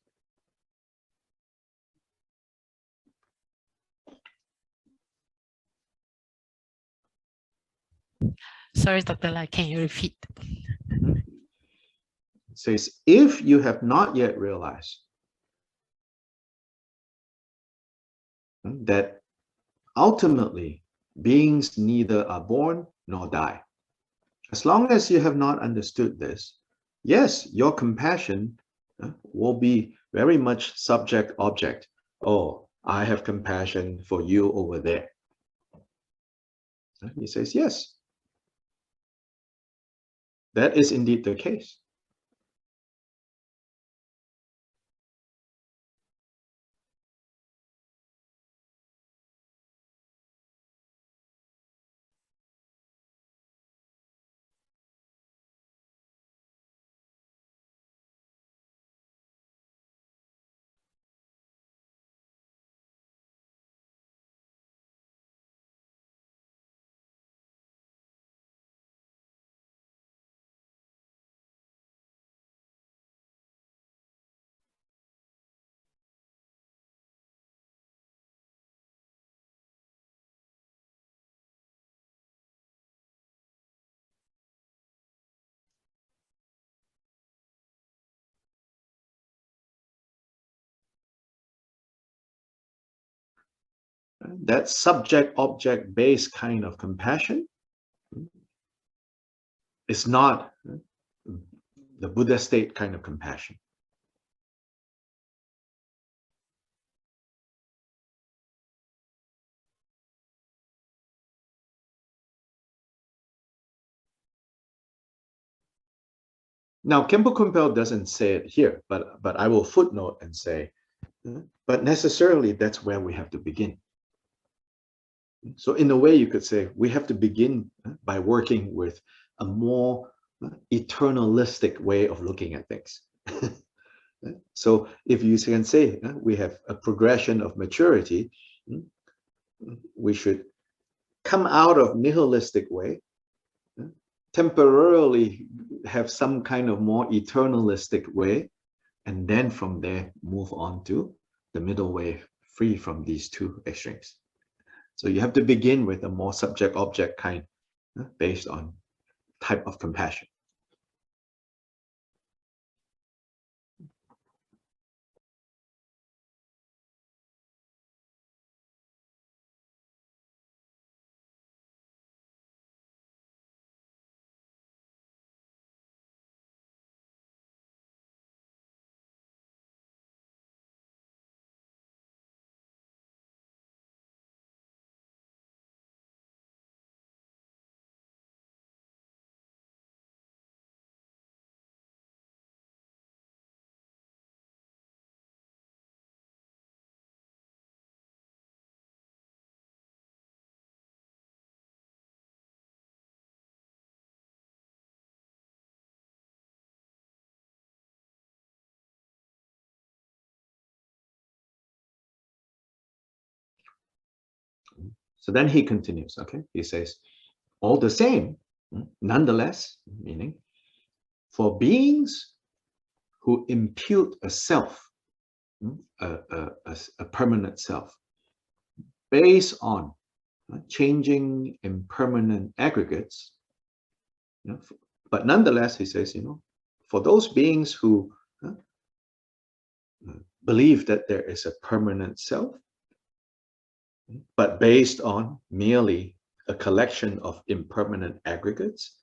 Sorry, Dr. Lai, can you repeat? It says, if you have not yet realized that ultimately beings neither are born nor die, as long as you have not understood this, yes, your compassion will be very much subject-object. Oh, I have compassion for you over there. He says, yes, that is indeed the case. that subject-object-based kind of compassion is not the Buddha state kind of compassion. Now, Khenpo Kumpel doesn't say it here, but I will footnote and say, but necessarily that's where we have to begin. So in a way, you could say we have to begin by working with a more eternalistic way of looking at things. So if you can say we have a progression of maturity, we should come out of nihilistic way, temporarily have some kind of more eternalistic way, and then from there move on to the middle way, free from these two extremes. So you have to begin with a more subject-object kind, based on type of compassion. So then he continues, okay? He says, all the same, nonetheless, meaning, for beings who impute a self, a permanent self, based on changing impermanent aggregates, but nonetheless, he says, for those beings who believe that there is a permanent self, but based on merely a collection of impermanent aggregates,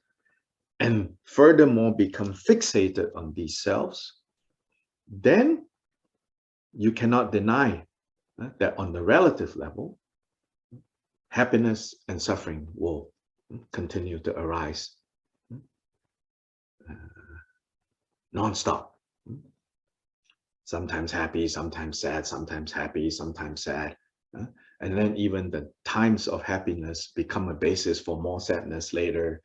and furthermore become fixated on these selves, then you cannot deny that on the relative level, happiness and suffering will continue to arise non-stop. Sometimes happy, sometimes sad, sometimes happy, sometimes sad. And then even the times of happiness become a basis for more sadness later,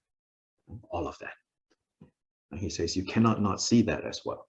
all of that. And he says you cannot not see that as well.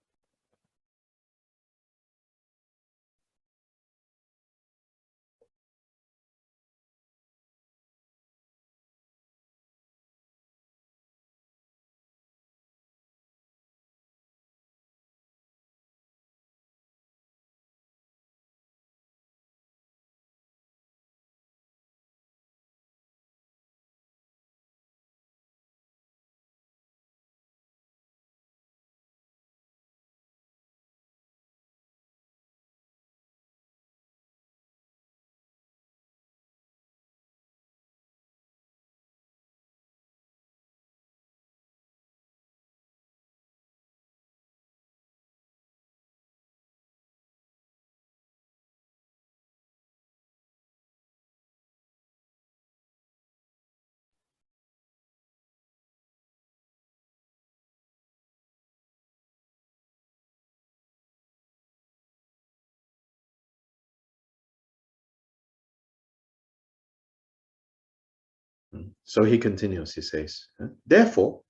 So he continues, he says, therefore,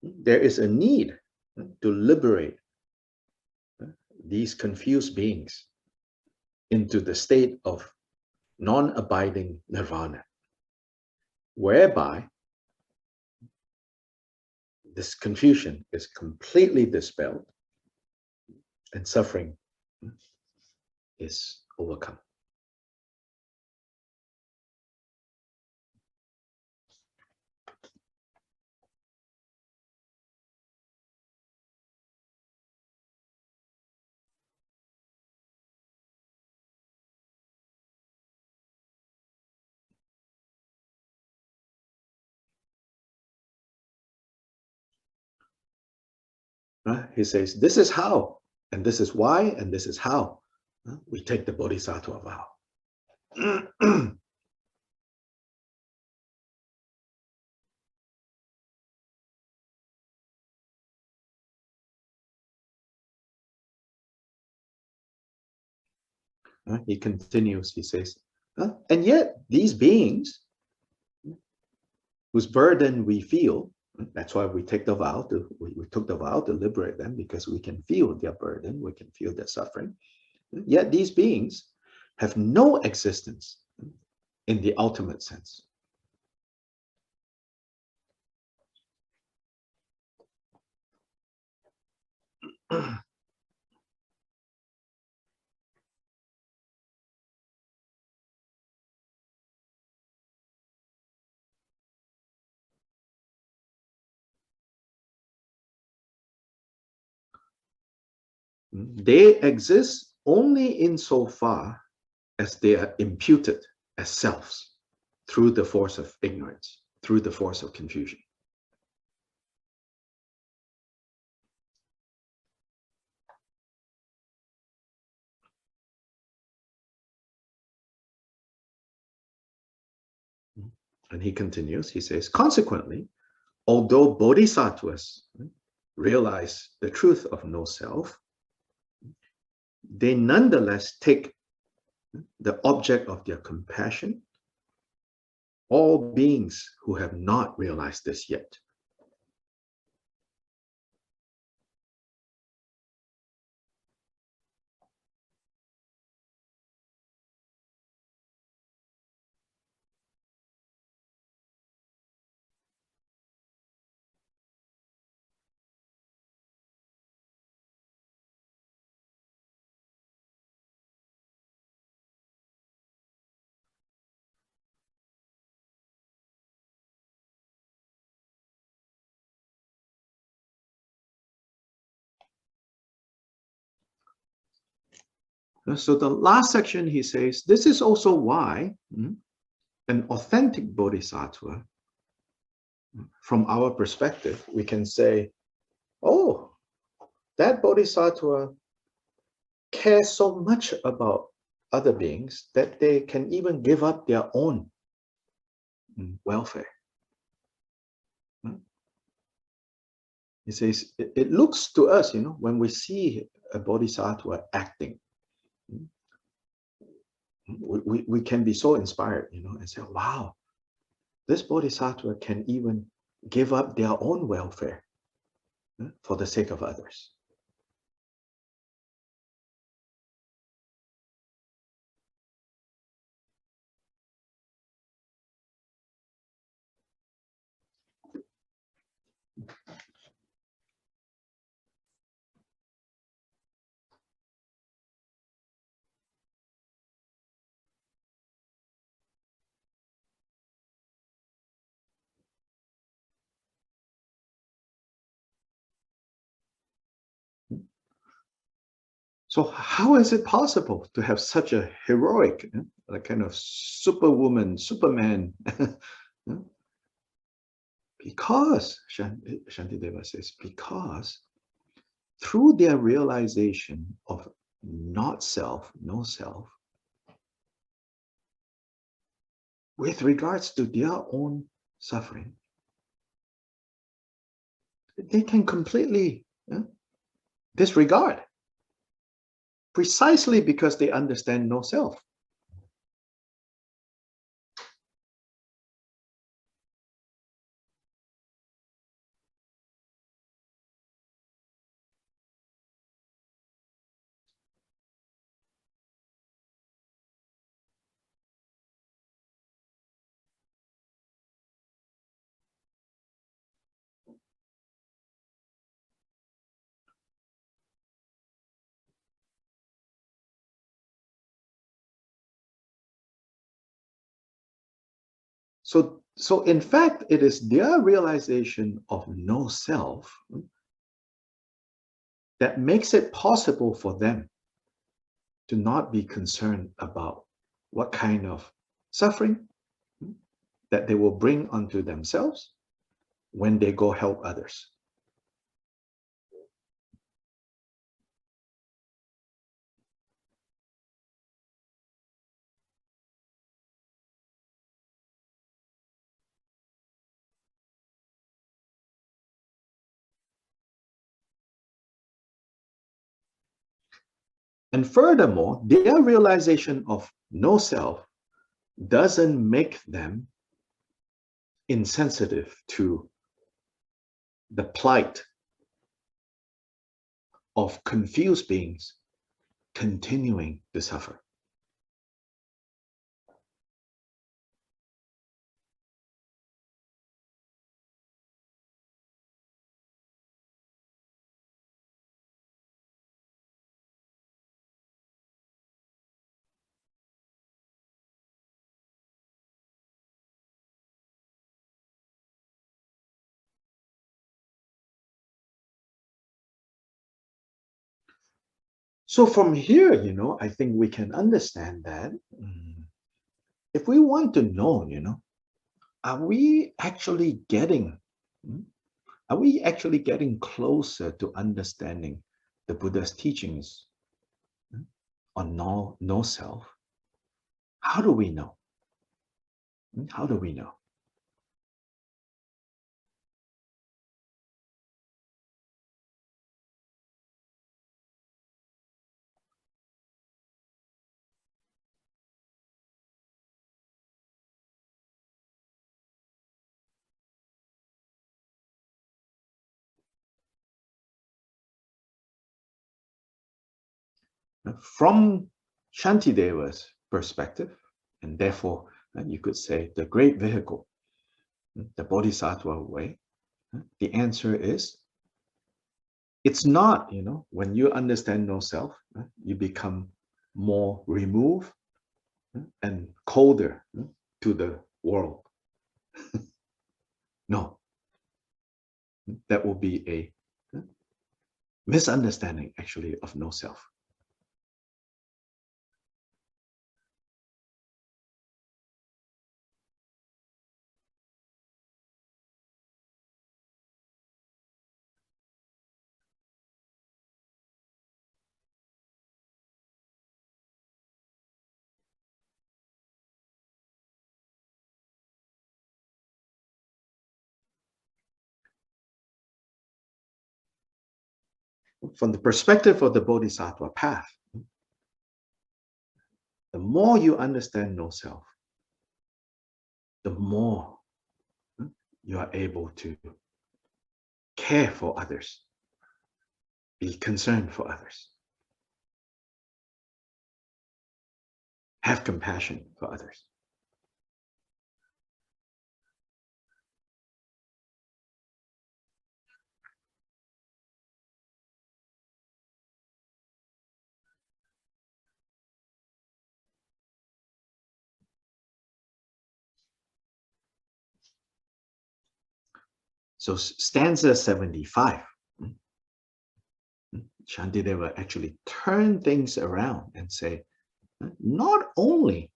there is a need to liberate these confused beings into the state of non-abiding nirvana, whereby this confusion is completely dispelled and suffering is overcome. Right? He says, this is how, and this is why, and this is how we take the Bodhisattva vow. He continues, he says, and yet these beings whose burden we feel, that's why we take the vow we took the vow to liberate them, because we can feel their burden, we can feel their suffering. Yet these beings have no existence in the ultimate sense. They exist only insofar as they are imputed as selves through the force of ignorance, through the force of confusion. And he continues, he says, consequently, although bodhisattvas realize the truth of no self, they nonetheless take the object of their compassion all beings who have not realized this yet. So the last section, he says, this is also why an authentic bodhisattva, from our perspective, we can say, oh, that bodhisattva cares so much about other beings that they can even give up their own welfare. He says, it looks to us, when we see a bodhisattva acting, we can be so inspired, and say, wow, this bodhisattva can even give up their own welfare for the sake of others. So how is it possible to have such a heroic, like kind of superwoman, Superman? Because, Shantideva says, because through their realization of not self, no self, with regards to their own suffering, they can completely disregard, precisely because they understand no self. So in fact, it is their realization of no self that makes it possible for them to not be concerned about what kind of suffering that they will bring onto themselves when they go help others. And furthermore, their realization of no self doesn't make them insensitive to the plight of confused beings continuing to suffer. So from here, I think we can understand that if we want to know, are we actually getting closer to understanding the Buddha's teachings on no self? How do we know? How do we know? From Shantideva's perspective, and therefore you could say the great vehicle, the Bodhisattva way, the answer is, it's not, when you understand no self, you become more removed and colder to the world. No, that will be a misunderstanding actually of no self. From the perspective of the Bodhisattva path, the more you understand no self, the more you are able to care for others, be concerned for others, have compassion for others. So stanza 75, Shantideva actually turned things around and say, not only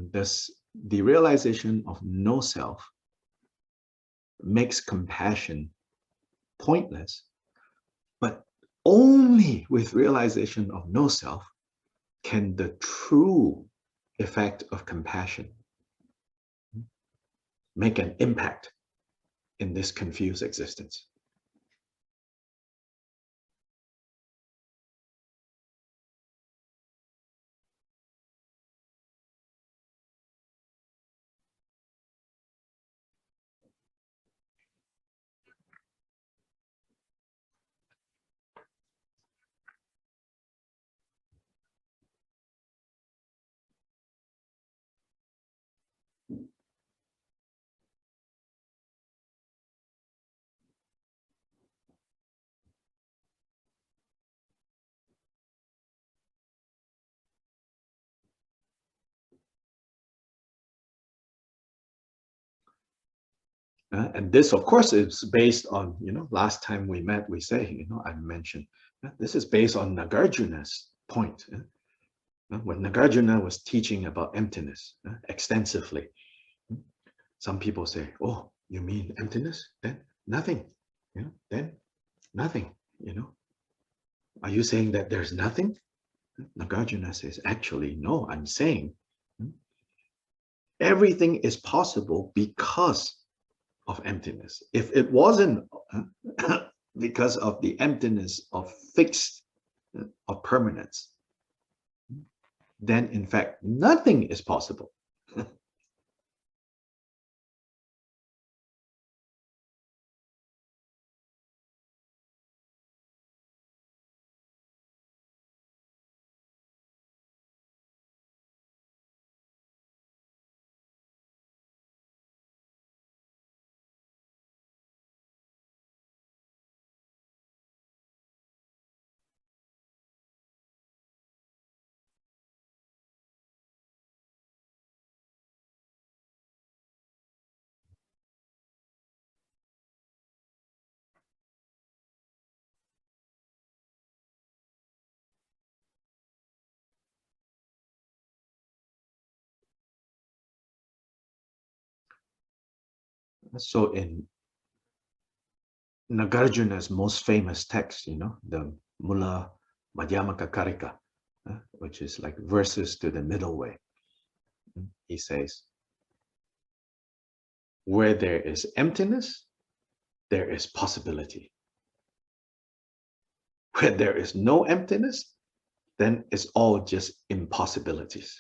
does the realization of no self makes compassion pointless, but only with realization of no self can the true effect of compassion make an impact in this confused existence. And this, of course, is based on, last time we met, we say, I mentioned, this is based on Nagarjuna's point. When Nagarjuna was teaching about emptiness extensively, some people say, oh, you mean emptiness? Then nothing, then nothing, Are you saying that there's nothing? Nagarjuna says, actually, no, I'm saying everything is possible because of emptiness. If it wasn't because of the emptiness of fixed of permanence, then in fact nothing is possible. So in Nagarjuna's most famous text, the Mula Madhyamaka Karika, which is like verses to the middle way, he says, where there is emptiness, there is possibility. Where there is no emptiness, then it's all just impossibilities.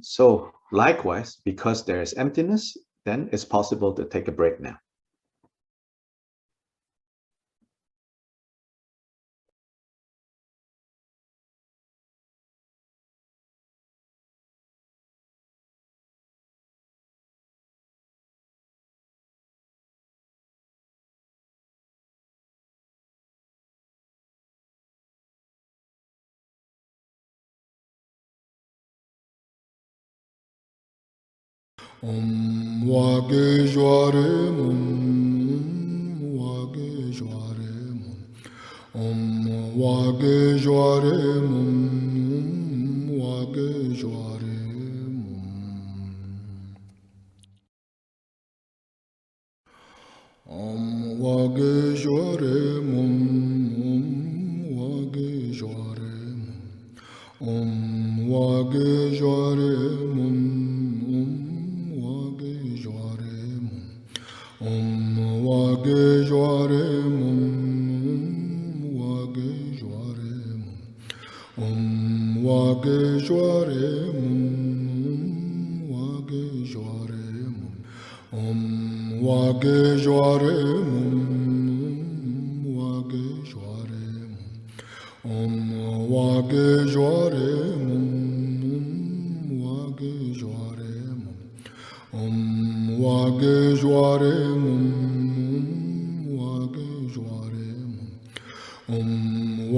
So likewise, because there is emptiness, then it's possible to take a break now. Wage joare mum, wage joare mum, wage joare mum, wage joare mum, wage joare mum, wage joare mum, wage joare mum. Wage joare mum, wage joare mum, wage joare mum, wage joare mum, wage joare mum, wage joare mum, wage joare mum, wage joare mum, wage joare mum. Wage joare mum, wage joare mum, wage joare mum,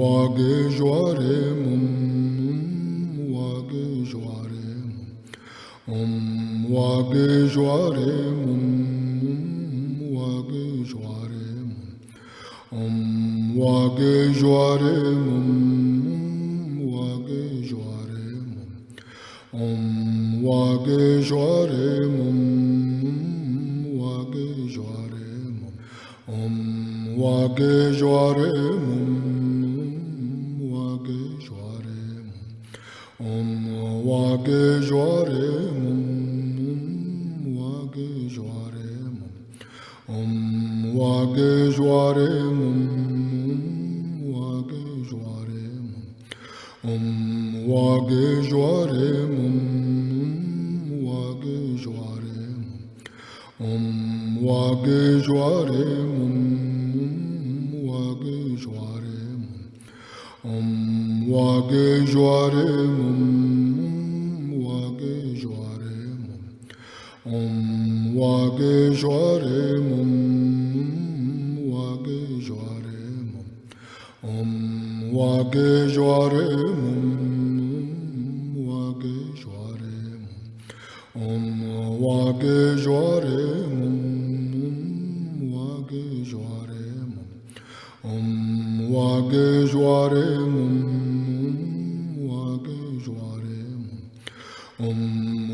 wage joare mum, wage joare mum, wage joare mum, wage joare mum, wage joare mum, wage joare mum. Wage joare mum, wage joare mum, wage joare mum, wage joare mum, wage joare mum, wage joare mum, wage joare mum, wage joare mum, wage joare mum. Wage joare mum, wage joare mum, wage joare mum, wage joare mum, wage joare mum, wage joare mum, wage joare mum, wage joare mum.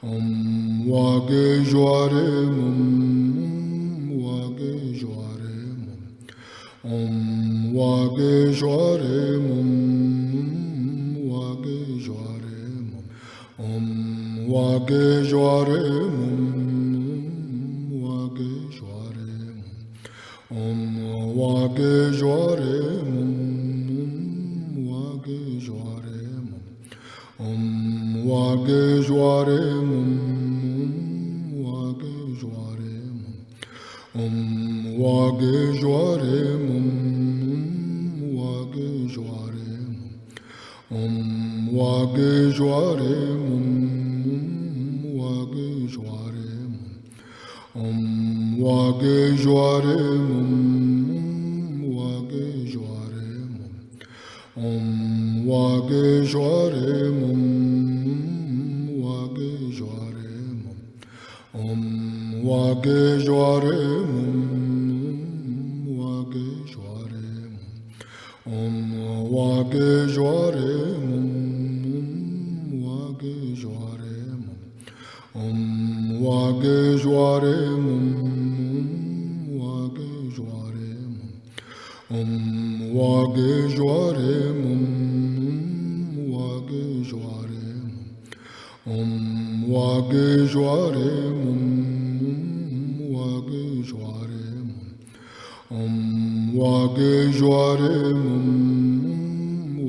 Om Wage Joare Mum Wage Joare Mum Om Wage Joare Mum Wage Joare Mum Om Wage Joare Mum Wage Joare Mum Om Wage Joare Mum Wage Joare Mum Om Wage Joare Mum Wage Joare Mum Om Wage Joare Mum Wage Joare Mum Om Wage Joare Mum Wage Joare Mum Om Wage Joare Mum Wage Joare Mum Om Wage Joare Mum Wage Joare Mum Om Wage Joare Mum Wage Joare Mum Om Wage Joare Mum Wage Joare Mum Om Wage Joare Mum Wage Joare Mum Om Wage Joare Mum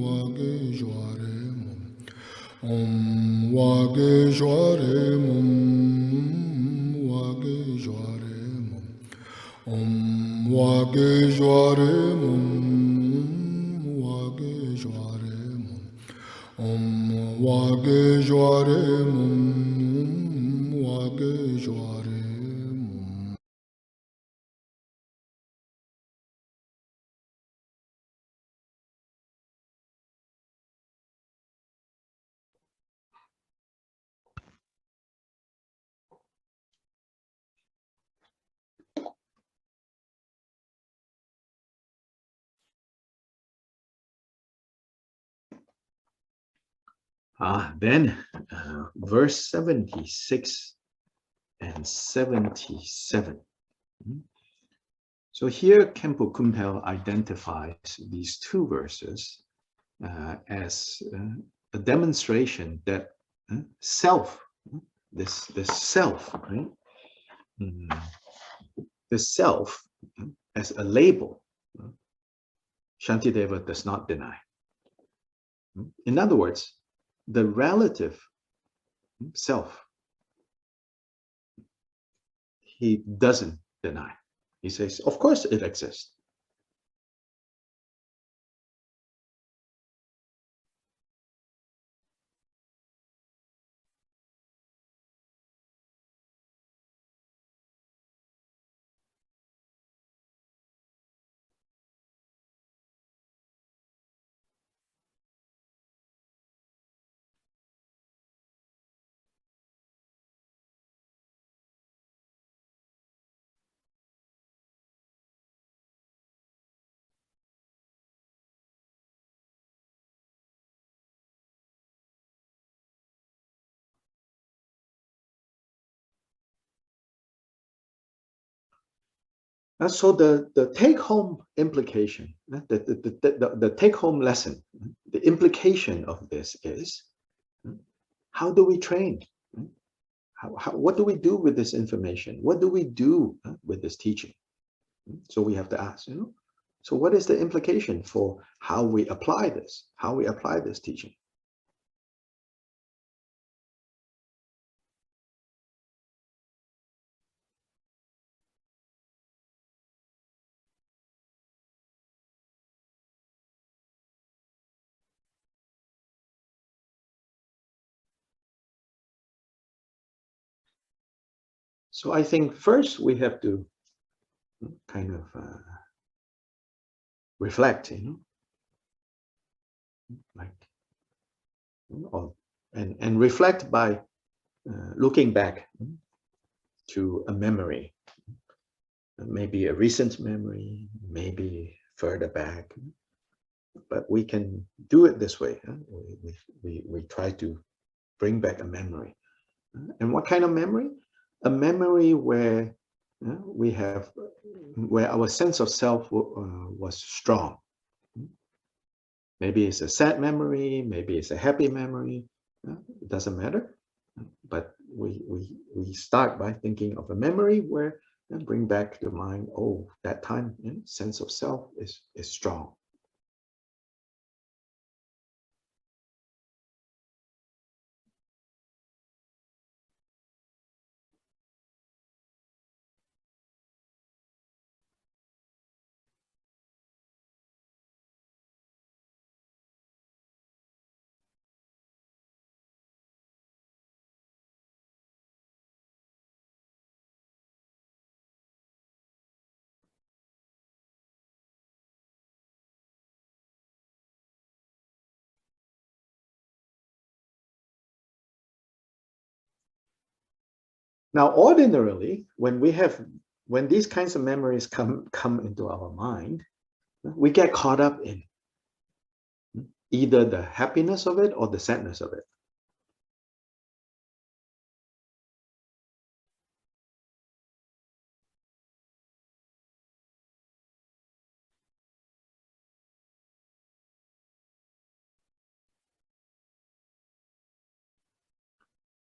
Wage Joare Mum Om Wage Joare Mum Wage Joare Mum Om Wage Joare Mum Wage Joare Mum Om Wage Joare Mum Wage Joare Mum Om Wage Joare Mum Wage Joare Mum Om Wage Joare Mum Wage Joare Mum. Then verse 76 and 77. So here Khenpo Kumpel identifies these two verses as a demonstration that self, this self, right? The self as a label, Shantideva does not deny. In other words, the relative self, he doesn't deny. He says, of course it exists. So the take-home implication, the take-home lesson, the implication of this is, how do we train? What do we do with this information? What do we do with this teaching? So we have to ask, so what is the implication for how we apply this, teaching? So I think first we have to kind of reflect, and reflect by looking back to a memory, maybe a recent memory, maybe further back, but we can do it this way. We try to bring back a memory. And what kind of memory? A memory where where our sense of self was strong. Maybe it's a sad memory, maybe it's a happy memory. It doesn't matter. But we start by thinking of a memory where bring back to mind, oh, that time, sense of self is strong. Now, ordinarily, when these kinds of memories come into our mind, we get caught up in either the happiness of it or the sadness of it.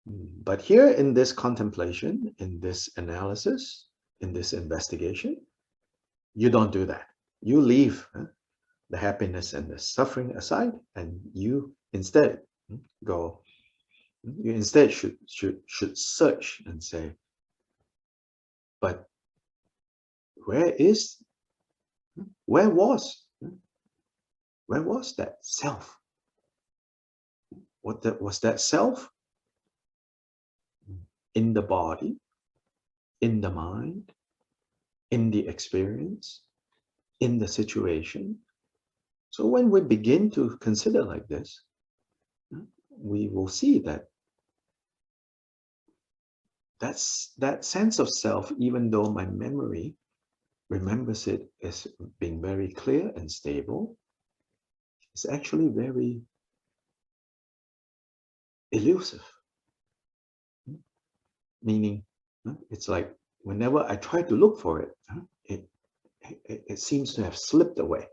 But here in this contemplation, in this analysis, in this investigation, you don't do that. You leave the happiness and the suffering aside, and you instead go. You instead should search and say, but where was that self? Was that self in the body, in the mind, in the experience, in the situation? So when we begin to consider like this, we will see that that sense of self, even though my memory remembers it as being very clear and stable, is actually very elusive. Meaning, it's like whenever I try to look for it, it seems to have slipped away.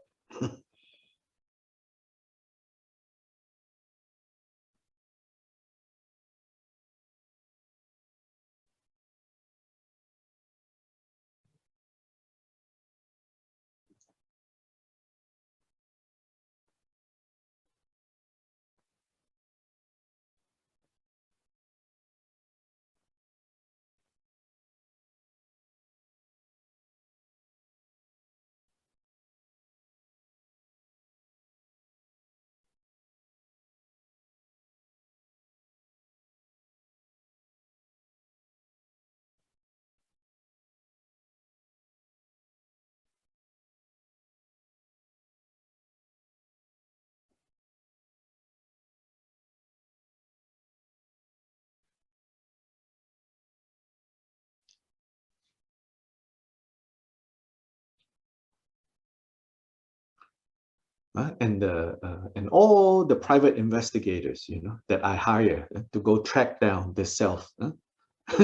And all the private investigators, that I hire to go track down this self,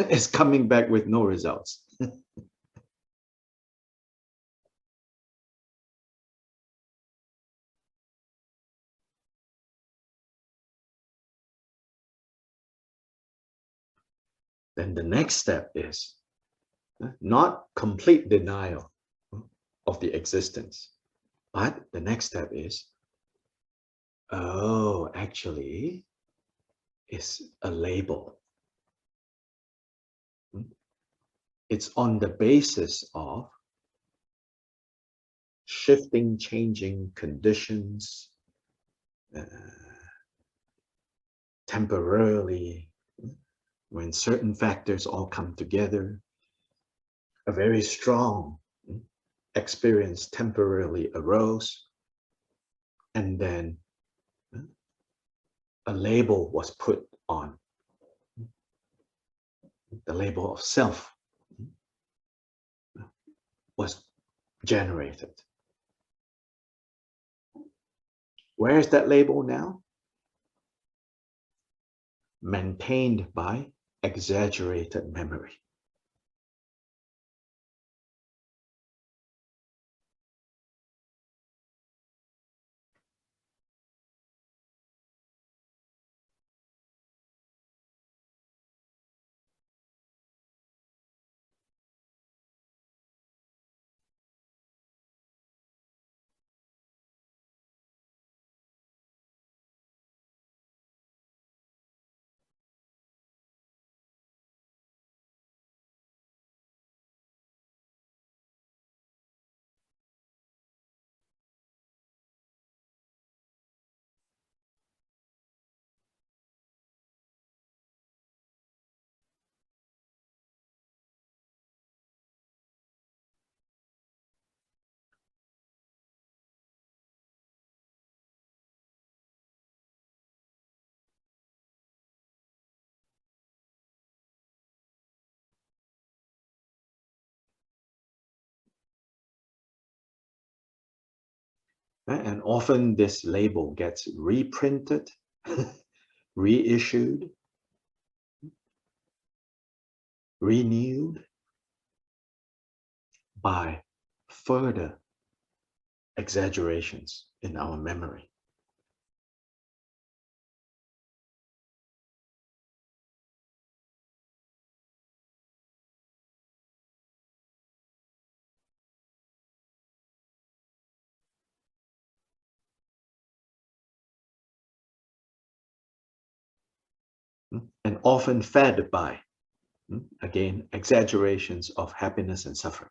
is coming back with no results. Then the next step is not complete denial of the existence, but the next step is, oh, actually, it's a label. It's on the basis of shifting, changing conditions, temporarily, when certain factors all come together, a very strong experience temporarily arose, and then a label was put on. The label of self was generated. Where is that label now? Maintained by exaggerated memory. And often this label gets reprinted, reissued, renewed by further exaggerations in our memory. And often fed by, again, exaggerations of happiness and suffering.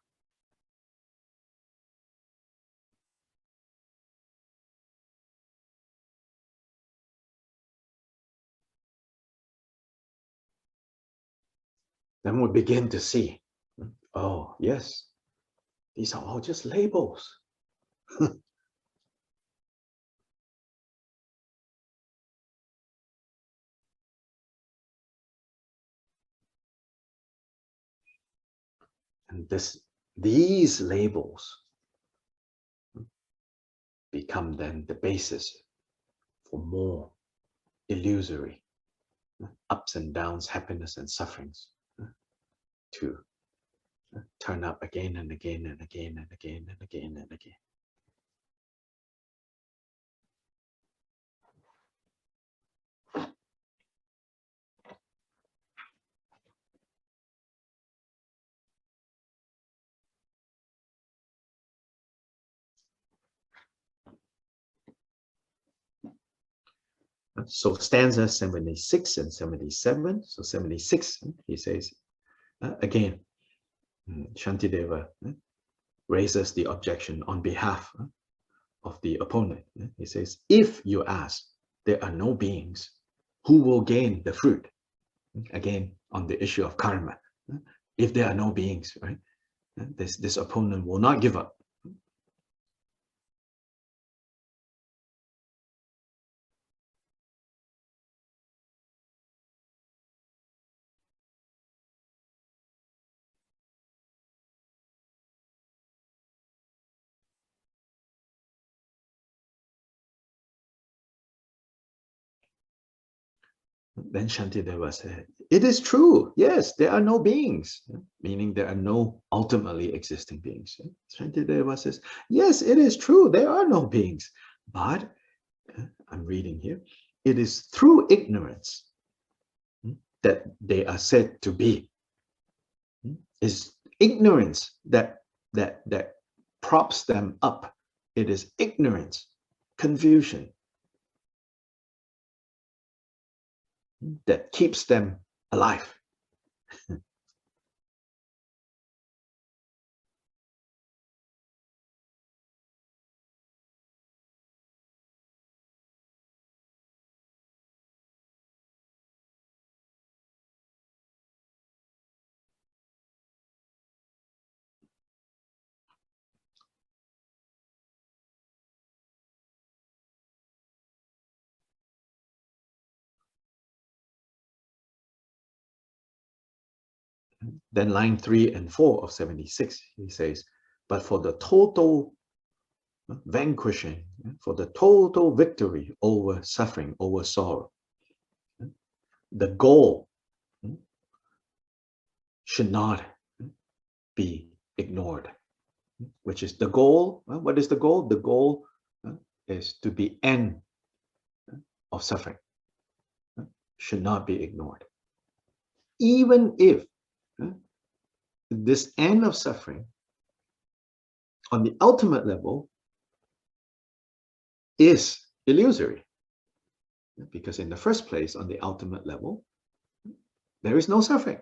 Then we begin to see, oh, yes, these are all just labels. And these labels become then the basis for more illusory ups and downs, happiness and sufferings to turn up again and again and again and again and again and again. So stanza 76 and 77. So 76, he says, again, Shantideva raises the objection on behalf of the opponent. He says, if you ask, there are no beings who will gain the fruit. Again, on the issue of karma. If there are no beings, right? This opponent will not give up. Then Shantideva said, it is true. Yes, there are no beings, meaning there are no ultimately existing beings. Shantideva says, yes, it is true. There are no beings. But, I'm reading here, it is through ignorance that they are said to be. It's ignorance that props them up. It is ignorance, confusion, that keeps them alive. Then line 3 and 4 of 76, he says, but for the total vanquishing, for the total victory over suffering, over sorrow, the goal should not be ignored, which is the goal. What is the goal? The goal is to be end of suffering. Should not be ignored. Even if this end of suffering on the ultimate level is illusory. Because in the first place, on the ultimate level, there is no suffering.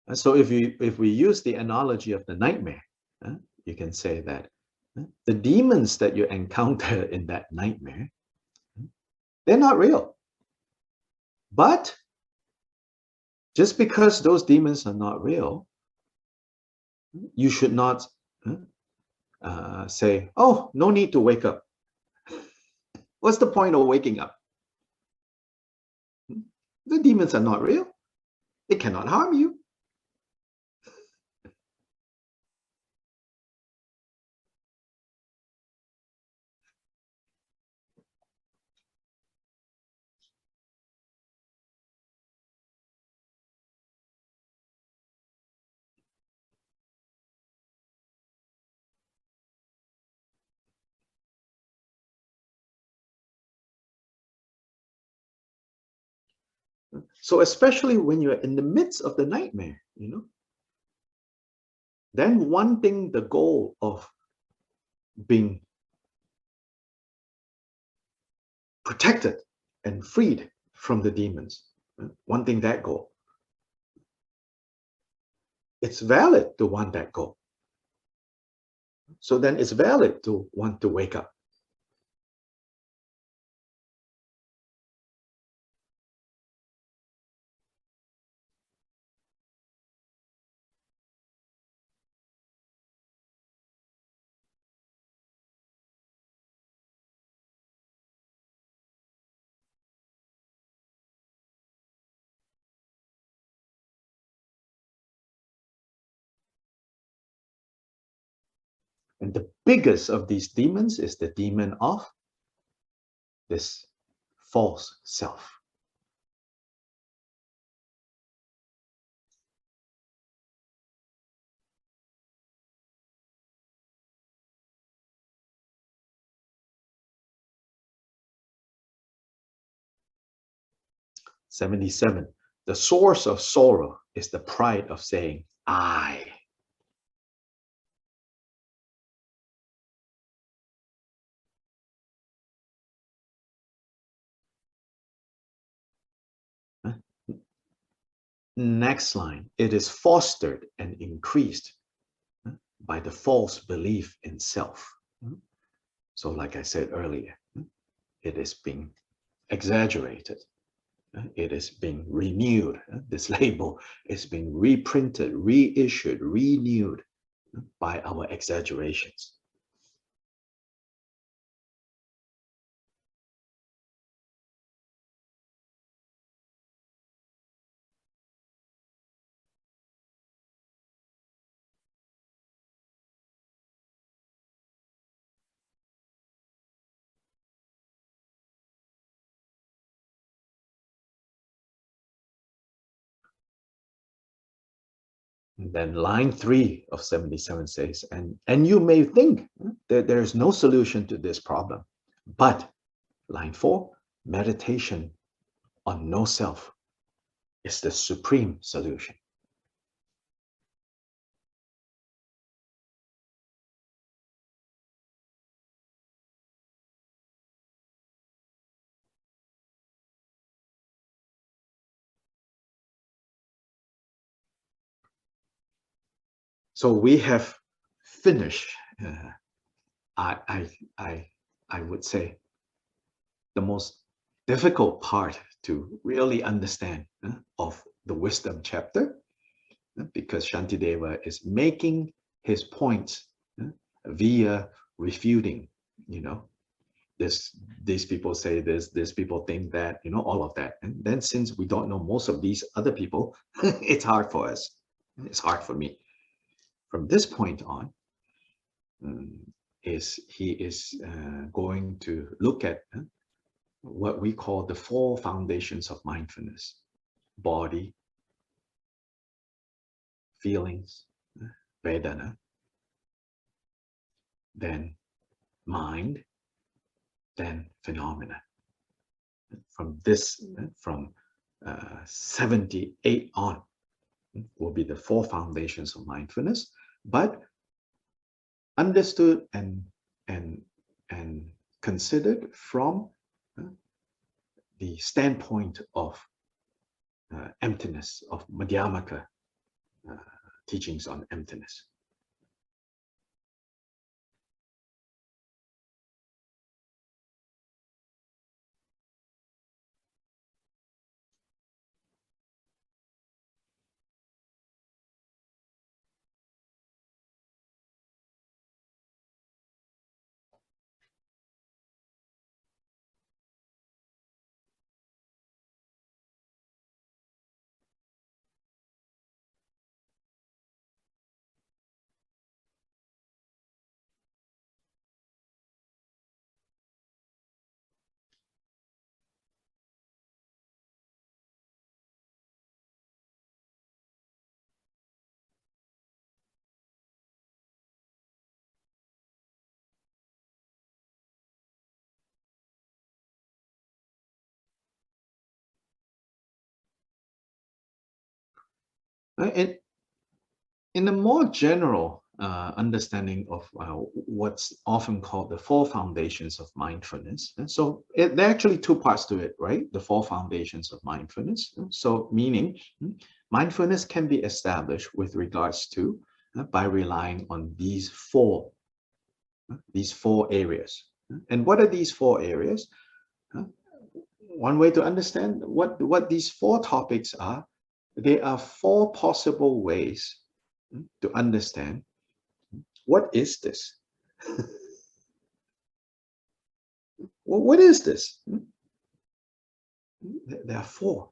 And so if we use the analogy of the nightmare, you can say that the demons that you encounter in that nightmare, they're not real. But just because those demons are not real, you should not say, oh, no need to wake up. What's the point of waking up? The demons are not real. They cannot harm you. So especially when you're in the midst of the nightmare, then one thing, the goal of being protected and freed from the demons, one thing, that goal, it's valid to want that goal. So then it's valid to want to wake up. And the biggest of these demons is the demon of this false self. '77. The source of sorrow is the pride of saying, I. Next line, it is fostered and increased by the false belief in self. So like I said earlier, it is being exaggerated. It is being renewed. This label is being reprinted, reissued, renewed by our exaggerations. And then line 3 of 77 says, and you may think that there is no solution to this problem, but line 4, meditation on no self is the supreme solution. So we have finished, I would say, the most difficult part to really understand of the wisdom chapter, because Shantideva is making his points via refuting, these people say this, these people think that, all of that. And then since we don't know most of these other people, it's hard for us. It's hard for me. From this point on, he is going to look at what we call the 4 foundations of mindfulness: body, feelings, Vedana, then mind, then phenomena. From 78 on will be the 4 foundations of mindfulness, but understood and considered from the standpoint of emptiness, of Madhyamaka teachings on emptiness. And in a more general understanding of what's often called the 4 foundations of mindfulness, and so there are actually 2 parts to it, right? The 4 foundations of mindfulness. So meaning mindfulness can be established with regards to by relying on these 4 areas. And what are these 4 areas? One way to understand what these 4 topics are, there are 4 possible ways to understand what is this. What is this? There are 4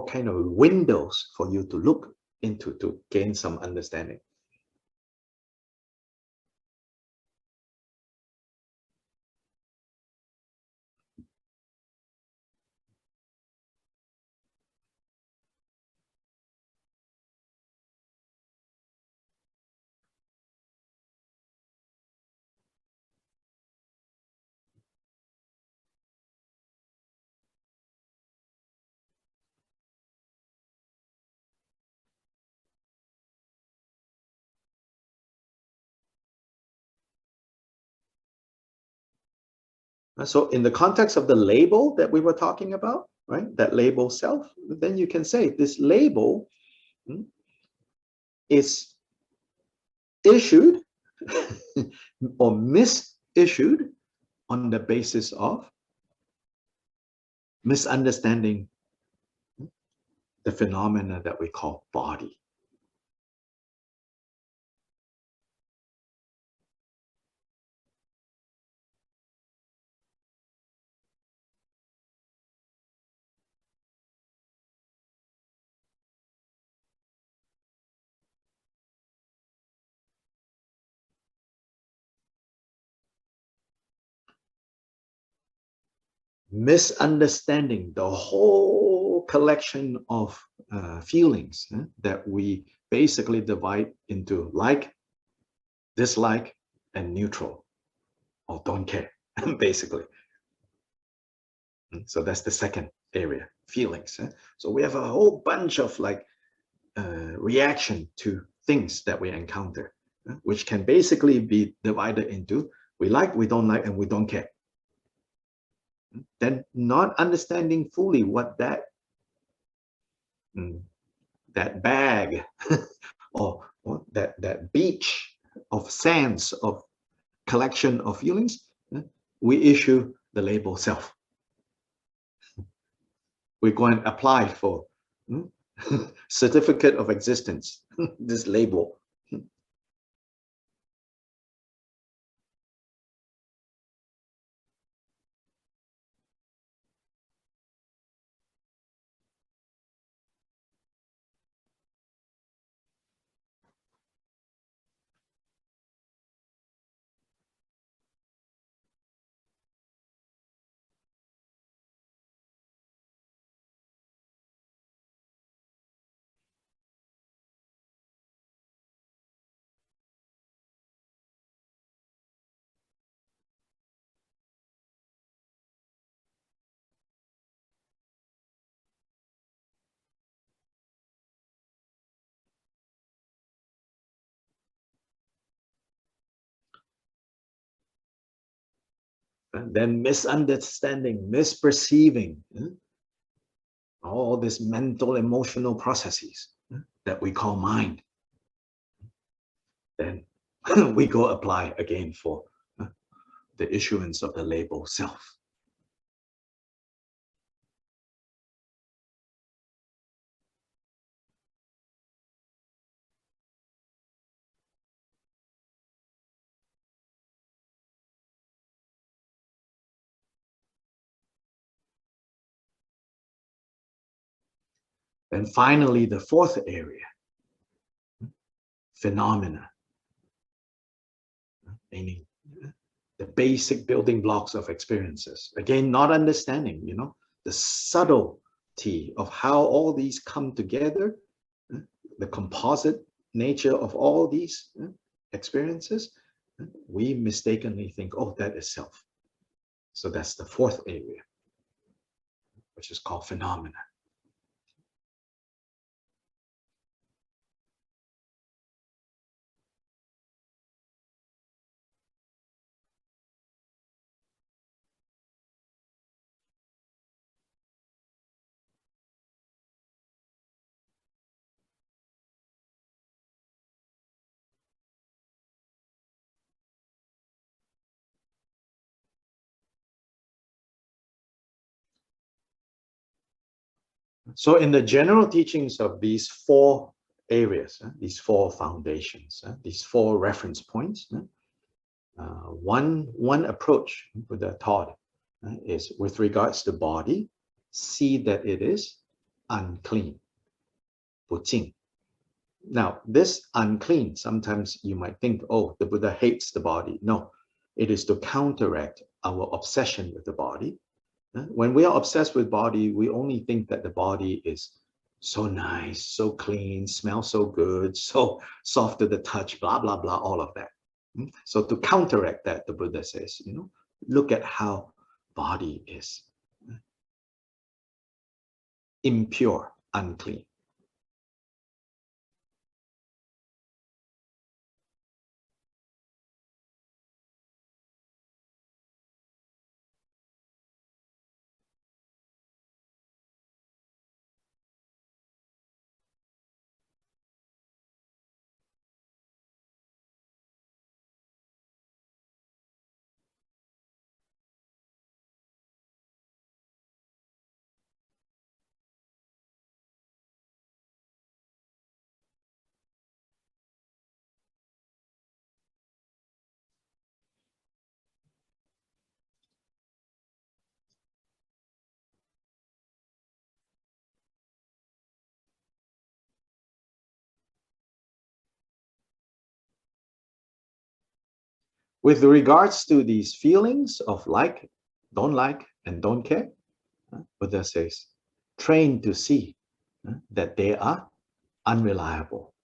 kind of windows for you to look into to gain some understanding. So in the context of the label that we were talking about, right, that label self, then you can say this label is issued or misissued on the basis of misunderstanding the phenomena that we call body. Misunderstanding the whole collection of feelings that we basically divide into like, dislike, and neutral, or don't care, basically. So that's the second area, feelings. So we have a whole bunch of like reaction to things that we encounter, which can basically be divided into we like, we don't like, and we don't care. Then not understanding fully what that that bag or that beach of sands of collection of feelings, we issue the label self. We go and apply for certificate of existence, this label. And then misunderstanding, misperceiving, all these mental, emotional processes that we call mind. Then we go apply again for the issuance of the label self. And finally, the fourth area, phenomena, meaning the basic building blocks of experiences. Again, not understanding, the subtlety of how all these come together, the composite nature of all these experiences, we mistakenly think, oh, that is self. So that's the fourth area, which is called phenomena. So in the general teachings of these four areas, these four foundations, these four reference points, one approach Buddha taught is with regards to body, see that it is unclean, 不净. Now, this unclean, sometimes you might think, oh, the Buddha hates the body. No, it is to counteract our obsession with the body. When we are obsessed with body, we only think that the body is so nice, so clean, smells so good, so soft to the touch, blah, blah, blah, all of that. So to counteract that, the Buddha says, look at how body is impure, unclean. With regards to these feelings of like, and don't care, Buddha says, train to see that they are unreliable,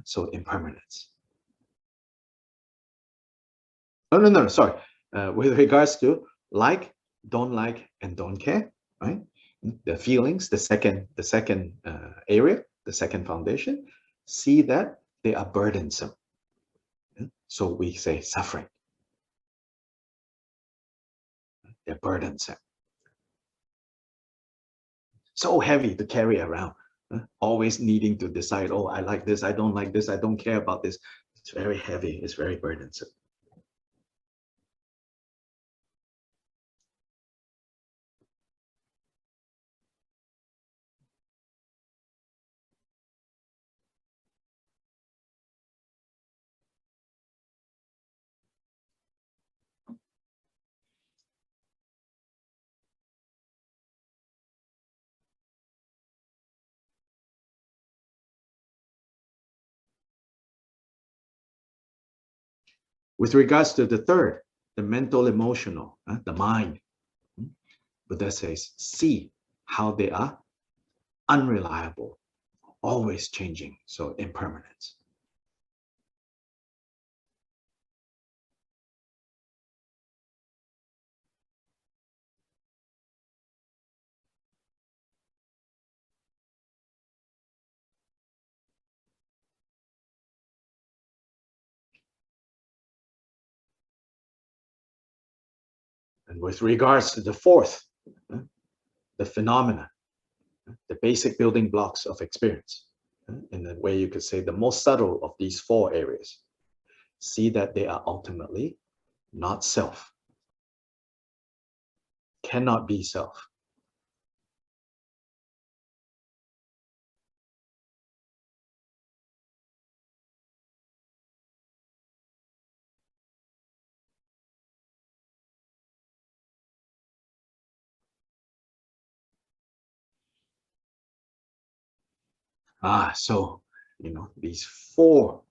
so impermanence. No, sorry. With regards to like, and don't care, right? The feelings, the second area, the second foundation, see that they are burdensome. So we say suffering. They're burdensome. So heavy to carry around. always needing to decide, oh, I like this, I don't like this, I don't care about this. It's very heavy, it's very burdensome. With regards to the third, the mental, emotional, the mind, Buddha says, see how they are unreliable, always changing, so impermanence. And with regards to the fourth, the phenomena, the basic building blocks of experience, in a way you could say the most subtle of these four areas, see that they are ultimately not self, cannot be self. So, these four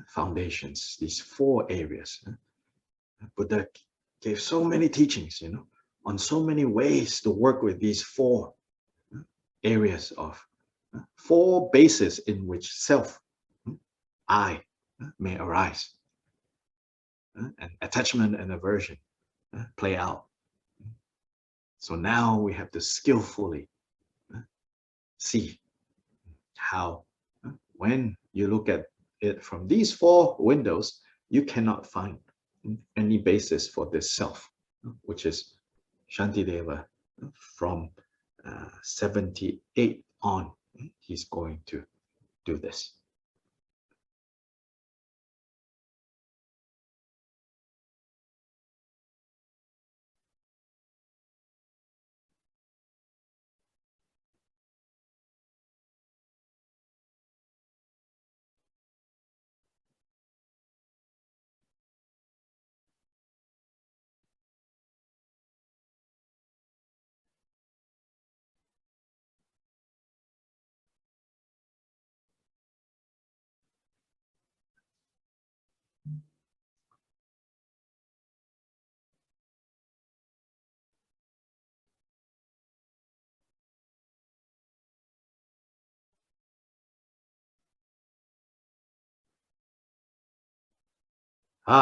foundations, these four areas, Buddha gave so many teachings, on so many ways to work with these four areas of four bases in which self, I, may arise, and attachment and aversion play out. So now we have to skillfully see how, when you look at it from these four windows, you cannot find any basis for this self, which is Shantideva from 78 on. He's going to do this.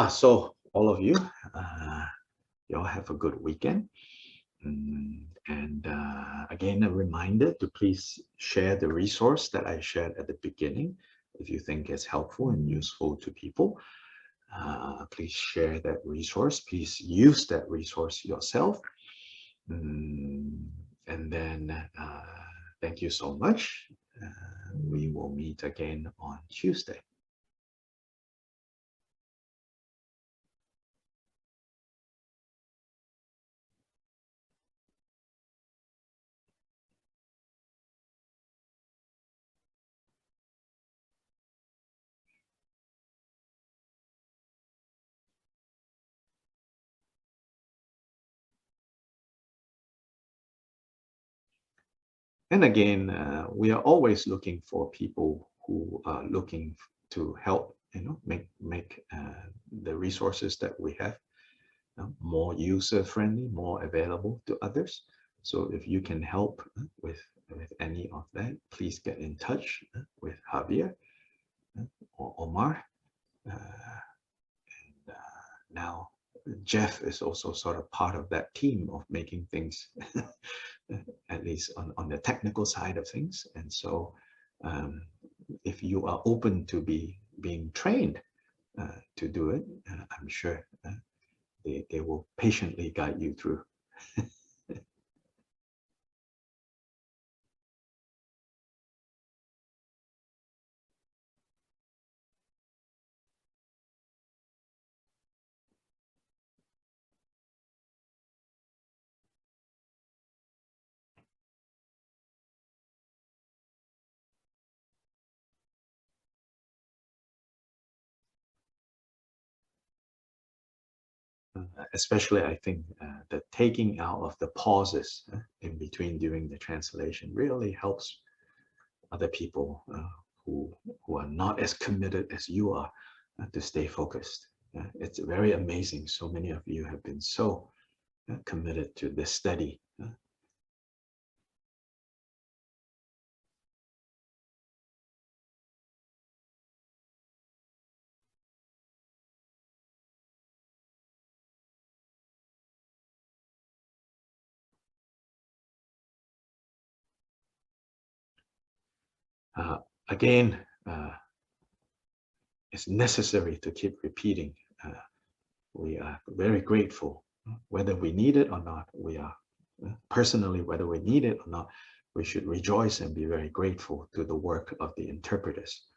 So all of you, y'all have a good weekend. And again, a reminder to please share the resource that I shared at the beginning. If you think it's helpful and useful to people, please share that resource. Please use that resource yourself. And then thank you so much. We will meet again on Tuesday. And again, we are always looking for people who are looking to help, make the resources that we have more user-friendly, more available to others. So if you can help with any of that, please get in touch with Javier or Omar. Now, Jeff is also sort of part of that team of making things, at least on the technical side of things. And so if you are open to being trained to do it, I'm sure they will patiently guide you through. especially I think the taking out of the pauses in between during the translation really helps other people who are not as committed as you are to stay focused. It's very amazing. So many of you have been so committed to this study. Again, it's necessary to keep repeating. We are very grateful, whether we need it or not. We are personally, whether we need it or not, we should rejoice and be very grateful to the work of the interpreters,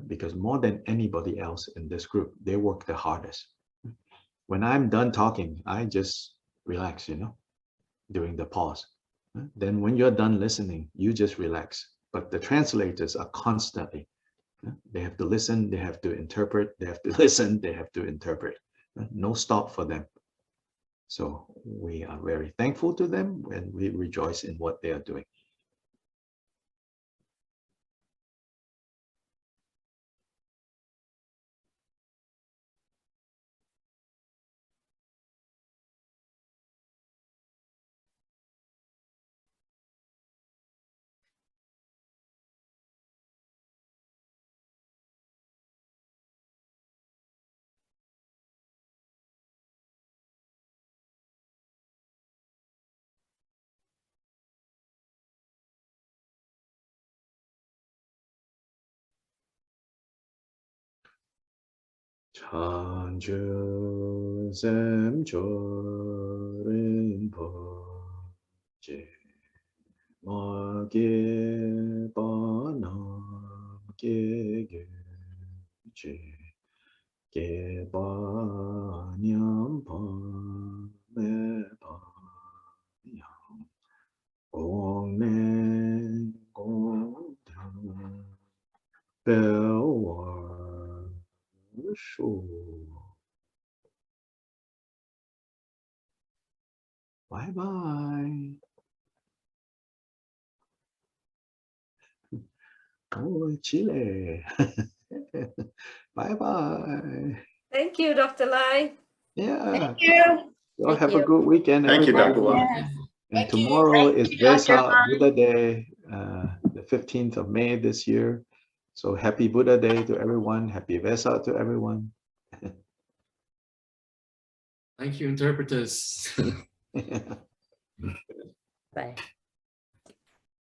because more than anybody else in this group, they work the hardest. When I'm done talking, I just relax, during the pause. Then when you're done listening, you just relax. But the translators are constantly, they have to listen, they have to interpret, they have to listen, they have to interpret. No stop for them. So we are very thankful to them and we rejoice in what they are doing. Chanju zem chorin je ma ge ba nam ge je ge ba nyam pa me pa yang gong ne gong tang bell war sure. Bye bye. Oh, Chile. Bye bye. Thank you, Dr. Lai. Yeah. Thank you. Y'all have a good weekend, Thank you, everybody. Dr. Lai. Yes. And Thank you. tomorrow Thank is you, Dr. Vesak Lai. Buddha Day, the 15th of May this year. So happy Buddha Day to everyone. Happy Vesak to everyone. Thank you, interpreters. Bye.